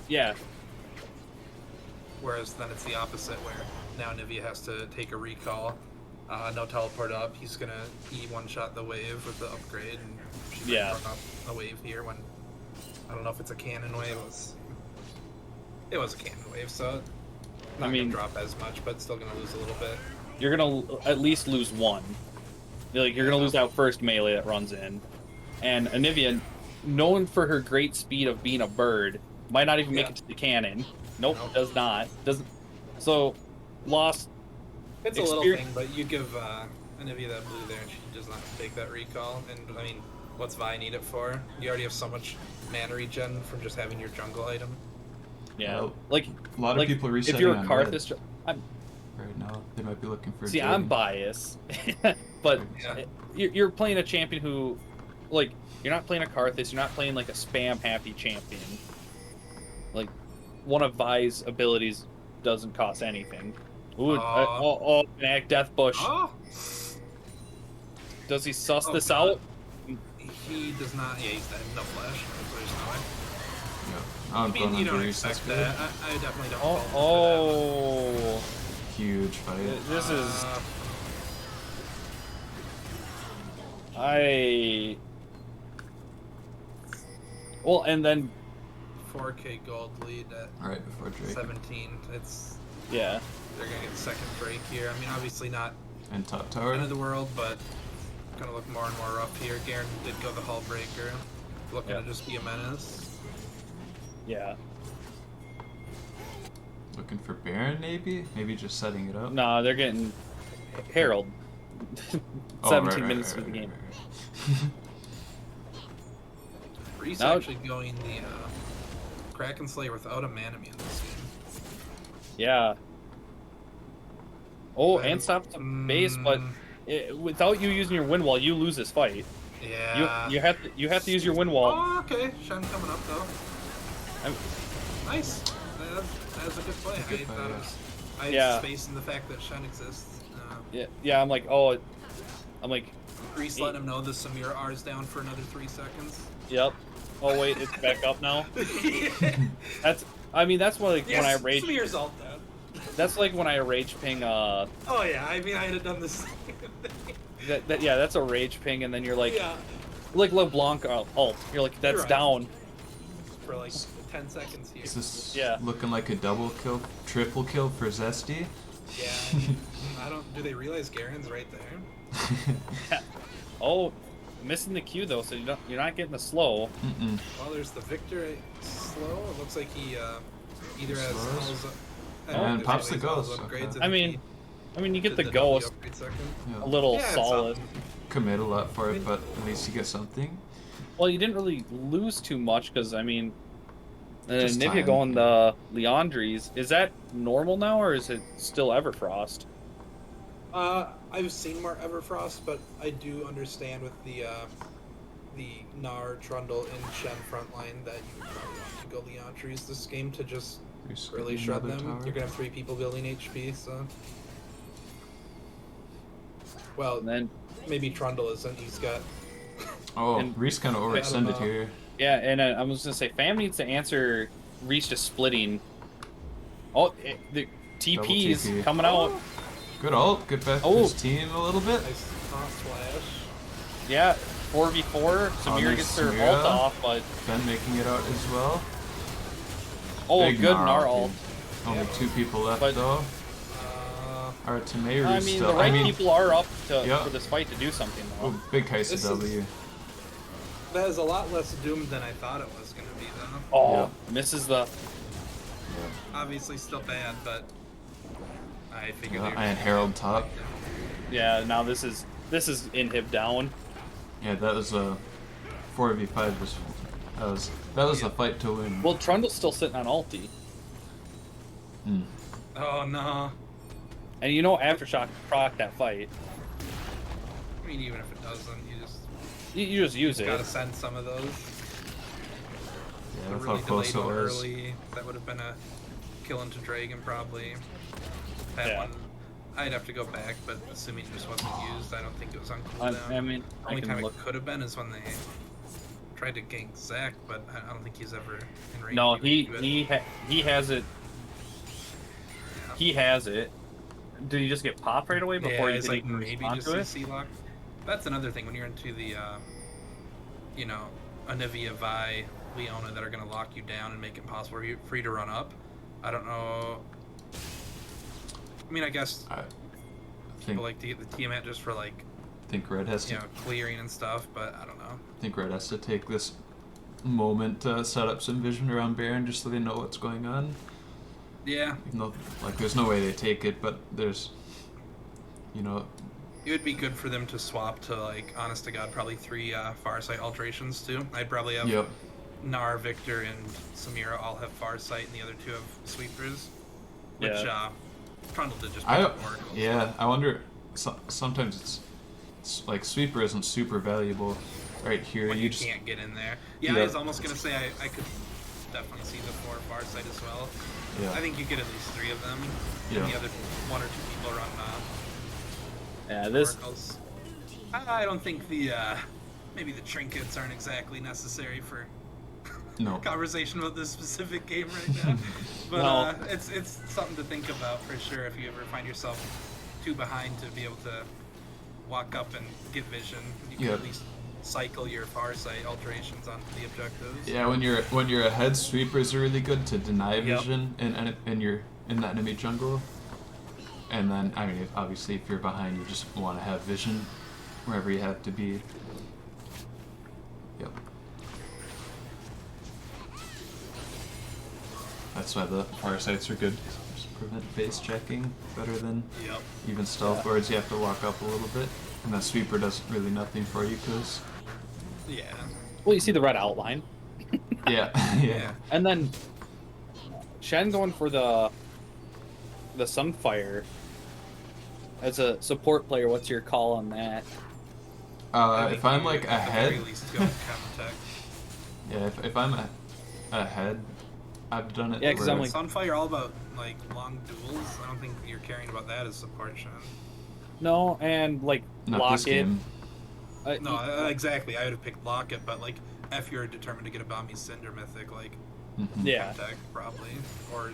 Yeah,
Whereas then it's the opposite, where now Anivia has to take a recall, no teleport up. He's gonna one-shot the wave with the upgrade, and she
Yeah.
run up a wave here when I don't know if it's a cannon wave. It was a cannon wave, so not
I mean-
gonna drop as much, but still gonna lose a little bit.
you're gonna at least lose one. Like you're gonna lose that first melee that runs in, and Anivia, known for her great speed of being a bird, might not even make
Yeah.
it to the cannon. Nope,
Nope.
does not. Doesn't. So, lost.
It's a little
Exper-
thing, but you give Anivia that blue there, and she does not take that recall. And I mean, what's Vi need it for? You already have so much mana regen from just having your jungle item.
Yeah,
Well,
like
A lot of
like
people
if
resetting
you're a
on red
Karthus,
right now. They might be looking for.
see,
Jordan.
I'm biased, but
Yeah.
you're playing a champion who, like, you're not playing a Karthus. You're not playing like a spam happy champion. Like, one of Vi's abilities doesn't cost anything. Ooh, an act Death Bush.
Oh,
Does he suss
Oh,
this
God.
out?
he does not. Yeah, he's dead. No flash. So there's no way.
Yeah.
I
I'm
mean,
going
you
on
don't
the
expect
recess
that. I definitely don't.
Oh,
fall into
oh.
Huge fight.
that.
This is
Uh,
I. Well, and then
4K gold lead at
Right before Drake
17. It's
yeah,
they're gonna get the second break here. I mean, obviously not
and top
end
tower.
of the world, but gonna look more and more rough here. Garen did go the hull breaker, looking
Yeah.
to just be a menace.
yeah.
Looking for Baron, maybe? Maybe just setting it up.
No, they're getting Herald.
Oh,
17
right,
minutes
right,
into the
right,
game.
right.
Reese
Now-
actually going the Kraken Slayer without a mana man this game.
Yeah. Oh,
Right.
and stop the base, but without you using your wind wall, you lose this fight.
Yeah.
You have to use your wind wall.
Oh, okay. Shen coming up though.
I'm-
Nice. That's a good play.
Good
I
play,
thought it
yeah.
was. I
Yeah.
had space in the fact that Shen exists.
Yeah. I'm like, oh, I'm like,
Reese letting him know the Samira R is down for another 3 seconds.
yep. Oh wait, it's back up now. That's what like when I rage.
Samira's all down.
That's like when I rage ping.
Oh yeah, I mean I had done the same thing.
That's a rage ping, and then you're like,
Yeah,
like LeBlanc ult. You're like, that's
right.
down.
for like 10 seconds here.
Is this
Yeah.
looking like a double kill, triple kill for Zesty?
Yeah, I mean, I don't. Do they realize Garen's right there?
Oh, missing the Q though, so you're not getting the slow.
Mm-mm.
Well, there's the Victor slow. It looks like he either has
Slows.
Skulls,
And
there's
pops
at least
the
Skulls
ghost,
upgrades.
okay.
I
I
think
mean, you get
he
the
did double
ghost,
upgrade second.
Yeah.
a little
Yeah, it's
solid.
something.
Commit a lot for it, but at least you get something.
Well, you didn't really lose too much because I mean,
Just
Nivea
time.
going the Leandries. Is that normal now, or is it still Everfrost?
I've seen more Everfrost, but I do understand with the Gnar, Trundle, and Shen frontline that you probably want to go Leandries this game to just really shred
Another
them.
tower.
You're gonna have 3 people building HP, so. Well,
And then
maybe Trundle isn't. He's got.
Oh,
and-
Reese kind of
I don't
overextended
know.
here.
yeah, and I was gonna say Fam needs to answer Reach to splitting. Oh, the TP's
TP.
coming out.
Good ult, good back
Oh.
his team a little bit.
Nice cross flash.
Yeah, 4v4. Samir
nice
gets her
Samira.
ult off, but
Ben making it out as well.
oh,
Big
good
Gnar
Gnar
ult,
ult.
dude. Only
Yeah.
2 people left
But-
though. Our
I
Tameru
mean,
still.
the right
I mean,
people are up to,
Yeah.
for this fight to do something though.
oh, big Kaisa
This is-
W.
That is a lot less doomed than I thought it was gonna be, though.
Oh,
Yeah.
misses the.
Obviously, still bad, but I figured.
Yeah,
they were
and
just
Herald
gonna
top.
Yeah, now this is inhib down.
Yeah, that was a 4v5 that was the fight to win.
Well, Trundle's still sitting on ulti,
Hmm.
Oh no!
and you know Aftershock proc that fight.
I mean, even if it doesn't,
You just use it.
gotta send some of those.
Yeah,
The
that's
really
how close it
delayed one
was.
early. That would have been a kill into Dragon probably. That
Yeah.
one, I'd have to go back, but assuming it just wasn't used, I don't think it was on
I
cooldown.
mean, I
Only
can
time
look.
it could have been is when they tried to gank Zac, but I don't think he's ever in range.
No,
to do it.
he has it. He has it. Did he just get popped right away before
yeah,
you
it's
can
like
even
maybe
respond
just
to
a
it?
C-lock. That's another thing when you're into the, Anivia, Vi, Leona that are going to lock you down and make it impossible for you to run up. I don't know. I mean, I guess
I think
people like to get the Tiamat just for like,
think Red has to
clearing and stuff, but I don't know.
think Red has to take this moment to set up some vision around Baron just so they know what's going on.
Yeah,
Even though, like, there's no way they take it, but there's,
it would be good for them to swap to like, honest to God, probably 3 Farsight alterations too. I'd probably have
yep.
Gnar, Victor, and Samira all have Farsight, and the other 2 have Sweepers. Which
Yeah.
Trundle did just
I
make it work.
I wonder. Sometimes it's like sweeper isn't super valuable. Right here,
When
you
you
just
can't get in there. Yeah,
Yeah.
I was almost gonna say I could definitely see the 4 Farsight as well.
yeah.
I think you get at least 3 of them.
Yeah.
And the other 1 or 2 people run
Yeah, this.
oracles. I don't think the maybe the trinkets aren't exactly necessary for
no.
conversation about this specific game right now. But
No.
it's something to think about for sure if you ever find yourself too behind to be able to walk up and get vision. You can
Yeah.
at least cycle your Farsight alterations onto the objectives.
Yeah, when you're ahead, sweepers are really good to deny
Yep.
vision in the enemy jungle. And then, I mean, obviously, if you're behind, you just want to have vision wherever you have to be. Yep. That's why the Farsights are good. Just prevent base checking better than
Yep.
even stealth boards. You have to walk up a little bit, and the sweeper does really nothing for you because
Yeah.
Well, you see the red outline,
yeah, yeah.
and then Shen going for the Sunfire. As a support player, what's your call on that?
I
If
think
I'm
you,
like
at the very
ahead,
least, go Chemtech.
yeah, if I'm ahead, I've done it.
Yeah, 'cause I'm
where-
like-
Sunfire all about like long duels. I don't think you're caring about that as support, Sean.
No, and like
not this
Locket.
game.
No, exactly. I would have picked Locket, but like if you're determined to get a Bomby Cinder Mythic, like
Mhm.
Yeah.
Chemtech probably, or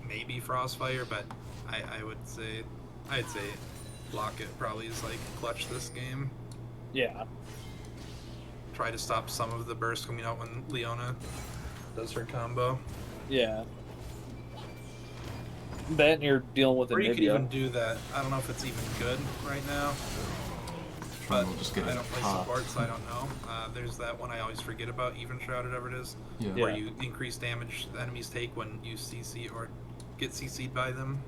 maybe Frostfire, but I'd say Locket probably is like clutch this game.
Yeah.
Try to stop some of the burst coming out when Leona does her combo.
Yeah. That and you're dealing with
Or you could even
Anivia.
do that. I don't know if it's even good right now.
Trying
But
to just get
I don't play
popped.
support, so I don't know. There's that one I always forget about, Even Shroud, whatever it is,
Yeah.
Yeah.
where you increase damage the enemies take when you CC or get CC'd by them.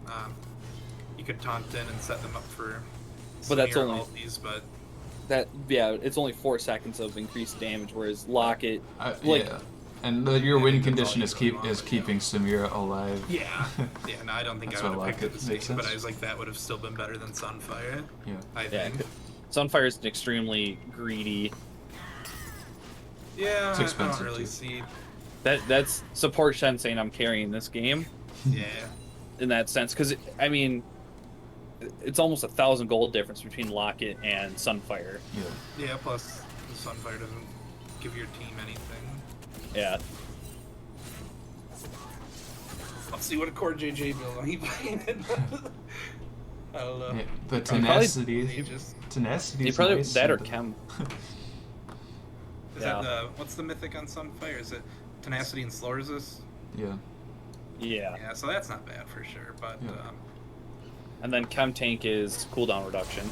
You could taunt in and set them up for
But that's
Samir
only-
ultis, but
It's only 4 seconds of increased damage, whereas Locket. Like-
Yeah. And your
I
win
think that's
condition
all
is
you really want, but,
keeping Samira alive.
yeah. Yeah, no, I don't think
That's
I would
why
have picked it
Locket
this
makes
game, but
sense.
I was like, that would have still been better than Sunfire,
Yeah.
I
Yeah.
think.
Sunfire is an extremely greedy.
Yeah,
It's
I
expensive,
don't really
too.
see.
That's support Shen saying I'm carrying this game
Yeah.
in that sense, because I mean, it's almost 1,000 gold difference between Locket and Sunfire.
Yeah.
Yeah, plus the Sunfire doesn't give your team anything.
Yeah.
Let's see what a core JJ build he playing it. I don't know.
Yeah, the
Probably-
tenacity.
He just
Tenacity
He
is
probably
nice
that or
and-
Chem.
is
Yeah.
that the what's the mythic on Sunfire? Is it tenacity and slow resist?
Yeah.
Yeah.
Yeah, so that's not bad for sure. But
Yeah.
And then Chem Tank is cooldown reduction.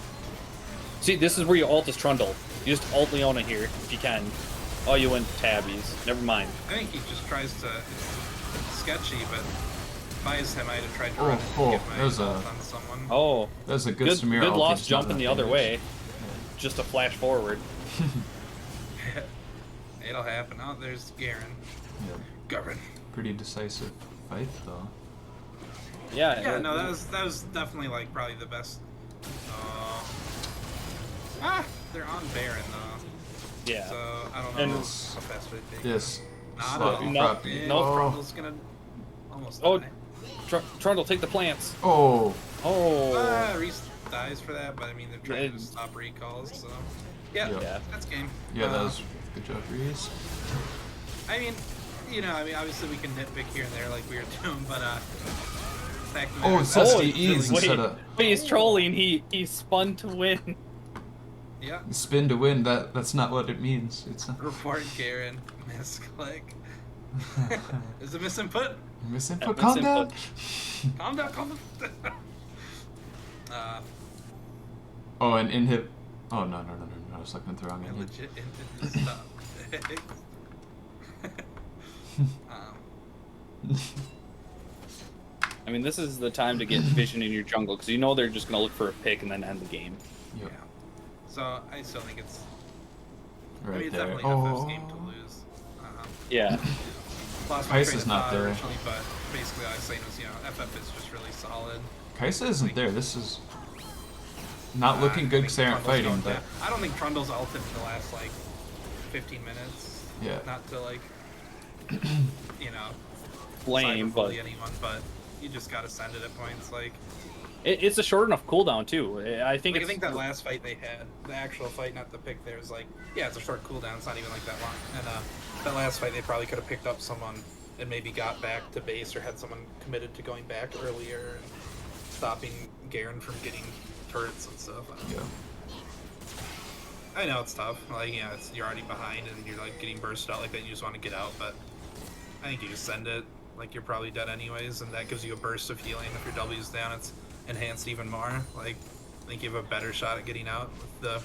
See, this is where you ult as Trundle. You just ult Leona here if you can. Oh, you went Tabbies. Never mind.
I think he just tries to. It's sketchy, but if I was him, I'd have tried to
Oh,
run it
oh,
and get my
that was a-
ult on someone.
Oh,
That was a good
good,
Samira
good
ulti,
loss
just not
jumping the
enough
other
damage.
way. Just a flash forward.
It'll happen. Oh, there's Garen.
Yeah.
Garen.
Pretty decisive fight though.
Yeah.
Yeah, no, that was definitely like probably the best. They're on Baron though.
Yeah.
So I don't know
And-
how fast would it take.
Yes.
Not
Sloppy
at
No,
all.
floppy.
Yeah,
no.
Trundle's gonna almost
Oh.
die.
Trundle, take the plants.
Oh.
Oh.
Reese dies for that, but I mean they're trying to
Yeah.
stop recalls, so yeah,
Yeah.
that's game.
Yeah, that was good job, Reese.
I mean, obviously we can nitpick here and there like we were doing, but fact of the
Oh,
matter
it
is
says
that's
to
really
ease
good.
instead of
Wait, he's trolling. He spun to win.
Yeah.
spin to win. That's not what it means. It's not.
Report Garen. Misclick. Is it misinput?
Misinput.
Yeah,
Calm down.
Calm down, calm down.
Oh, and inhib. Oh no. I was looking at the wrong
Man,
inhib.
legit into stuff.
I mean, this is the time to get vision in your jungle because you know they're just gonna look for a pick and then end the game.
Yep.
Yeah. So I still think it's.
Right
I mean, it's
there.
definitely FF's game to lose.
Yeah.
Lost my
Price
train
is
of
not
thought
there.
originally, but basically, all I was saying was, FF is just really solid.
Kaisa isn't there. This is not looking good because they aren't
Trundle's
fighting,
going
but
down. I don't think Trundle's ulted for the last 15 minutes.
Yeah.
Not to
Lame,
cyberbully
but
anyone, but you just gotta send it at points.
it's a short enough cooldown too. I think
I
it's
think that last fight they had, the actual fight, not the pick there, is it's a short cooldown. It's not even like that long. And that last fight they probably could have picked up someone and maybe got back to base or had someone committed to going back earlier and stopping Garen from getting turrets and stuff.
yeah.
I know it's tough. You're already behind and you're getting bursted out like that. You just want to get out, but I think you just send it. You're probably dead anyways, and that gives you a burst of healing. If your W's down, it's enhanced even more. I think you have a better shot at getting out with the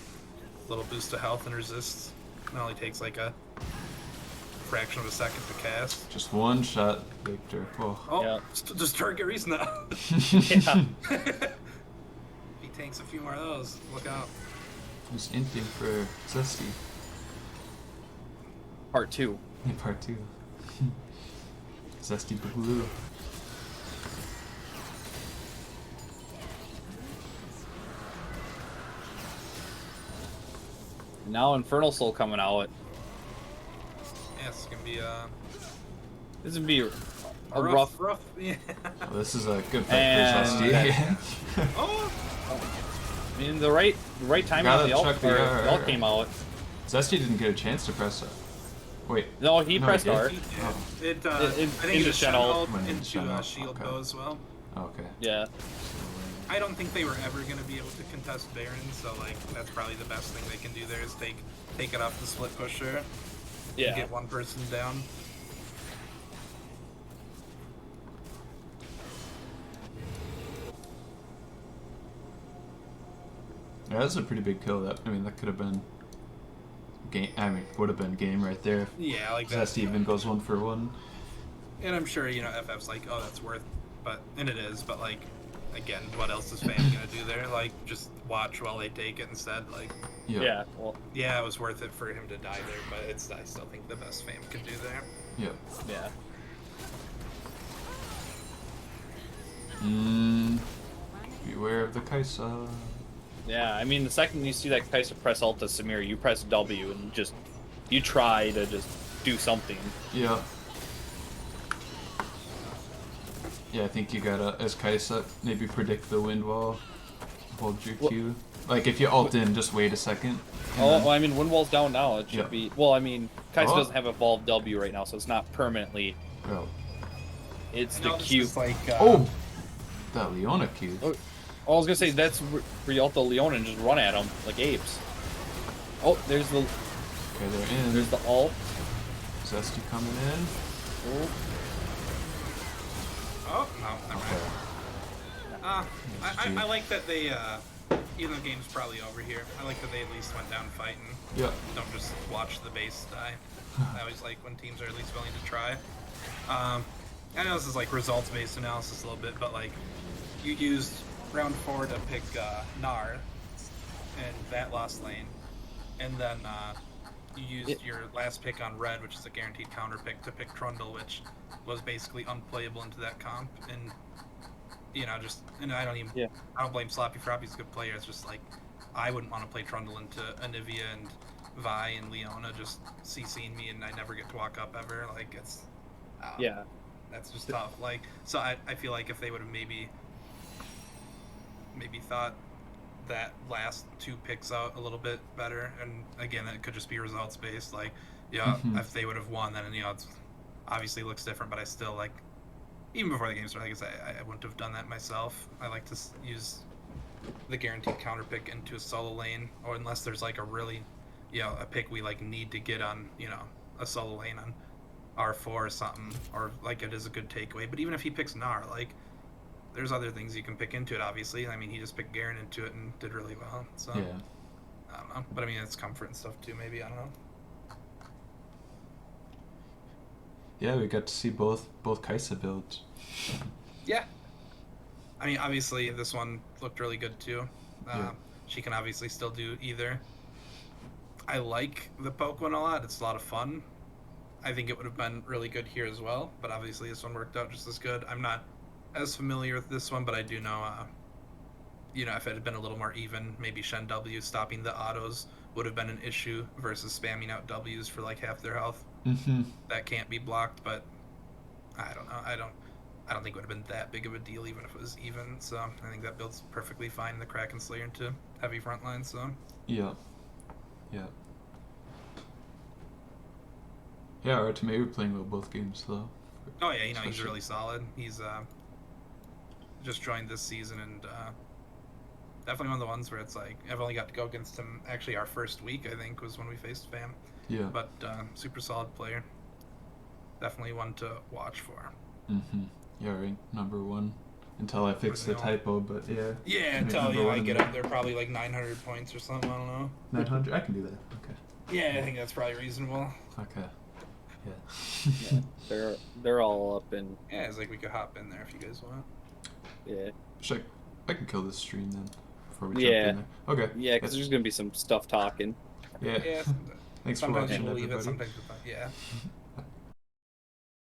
little boost of health and resist. It only takes a fraction of a second to cast.
Just one shot, Victor. Oh.
Oh,
Yeah.
just target Reese now.
yeah.
If he tanks a few more of those, look out.
Who's inting for Zesty
Part 2.
in part 2? Zesty Blue.
Now Infernal Soul coming out.
Yeah, it's gonna be
This would be a
rough.
rough.
Yeah.
Well, this is a good pick
And-
for Zesty.
Oh,
I mean, the right timing
Gotta
of the ult,
check the
or
R.
the ult came out.
Zesty didn't get a chance to press it. Wait.
No, he
No,
pressed
he did.
R.
it,
Oh.
it,
It-
I think
into
it
Shen
Shen
ult.
ult
Went into
into
Shen ult,
shield
okay.
bow as well.
Okay.
Yeah.
I don't think they were ever going to be able to contest Baron, so like that's probably the best thing they can do there is take it off the split pusher,
Yeah.
get one person down.
Yeah, that's a pretty big kill. That that could have been game. Would have been game right there. If
Yeah, like that.
Zesty even goes 1-for-1.
And I'm sure FF's like, oh, that's worth, and it is, but like, again, what else is Fame gonna do there? Like, just watch while they take it instead. Like,
Yeah.
Yeah. Well,
yeah, it was worth it for him to die there, but I still think the best Fame could do there.
Yeah.
yeah.
Beware of the Kaisa.
Yeah. I mean, the second you see that Kaisa press ult to Samir, you press W and you try to just do something.
Yeah. Yeah, I think you gotta, as Kaisa, maybe predict the wind wall, hold your
Well-
Q. Like, if you ult in, just wait a second. and
Oh,
then-
well, I mean, Windwall's down now. It should
Yeah.
be. Well, I mean, Kaisa
Oh.
doesn't have evolved W right now, so it's not permanently.
Oh.
It's
I
the
know this
Q.
is like,
Oh! That Leona Q.
Oh, I was gonna say that's Rialto Leona and just run at them like apes. Oh, there's the
Okay, they're in.
there's the ult.
Zesty coming in.
Oh,
oh no, never mind.
GG.
I like that they, even though the game's probably over here, I like that they at least went down fighting.
Yeah.
Don't just watch the base die. I always like when teams are at least willing to try. I know this is like results-based analysis a little bit, but like, you used round 4 to pick Gnar and that lost lane, and then you used your last pick on red, which is a guaranteed counter pick, to pick Trundle, which was basically unplayable into that comp, and and I don't blame Sloppy Froppy, he's a good player. It's just like I wouldn't want to play Trundle into Anivia and Vi and Leona just CCing me, and I never get to walk up ever. Like it's
yeah.
that's just tough. Like, so I feel like if they would have maybe thought that last 2 picks out a little bit better, and again, it could just be results based. Like, if they would have won, then it's obviously looks different. But I still like, even before the game started, like I said, I wouldn't have done that myself. I like to use the guaranteed counter pick into a solo lane, or unless there's like a really, a pick we like need to get on, a solo lane on R4 or something, or like it is a good takeaway. But even if he picks Gnar, like there's other things you can pick into it. Obviously, I mean he just picked Garen into it and did really well. So
Yeah.
I don't know, but I mean it's comfort and stuff too. Maybe I don't know.
Yeah, we got to see both Kaisa builds.
Yeah. I mean, obviously this one looked really good too.
Yeah.
She can obviously still do either. I like the poke one a lot. It's a lot of fun. I think it would have been really good here as well, but obviously this one worked out just as good. I'm not as familiar with this one, but I do know, if it had been a little more even, maybe Shen W stopping the autos would have been an issue versus spamming out Ws for like half their health.
Mm-hmm.
That can't be blocked, but I don't know. I don't think it would have been that big of a deal even if it was even. So I think that builds perfectly fine in the Kraken Slayer into heavy frontline. So
Yeah. Yeah. Yeah, or to maybe playing well both games though.
oh yeah, he's
Especially-
really solid. He's just joined this season and definitely one of the ones where it's like I've only got to go against him. Actually, our first week I think was when we faced Fam,
Yeah.
but super solid player. Definitely one to watch for.
Mm-hmm. Yeah, ranked #1 until I fix the
Brazil.
typo, but yeah.
Yeah,
Ranked
until
number one
I
in
get
the-
up there, probably like 900 points or something. I don't know.
900. I can do that. Okay.
Yeah, I think that's probably reasonable.
Okay. Yeah.
Yeah. They're all up in.
Yeah, it's like we could hop in there if you guys want.
Yeah.
Should I can kill this stream then before we
Yeah.
jump in there. Okay.
Yeah, because there's gonna be some stuff talking.
Yeah.
Yeah,
Thanks for
sometimes
watching,
we'll leave it,
everybody.
sometimes we'll yeah.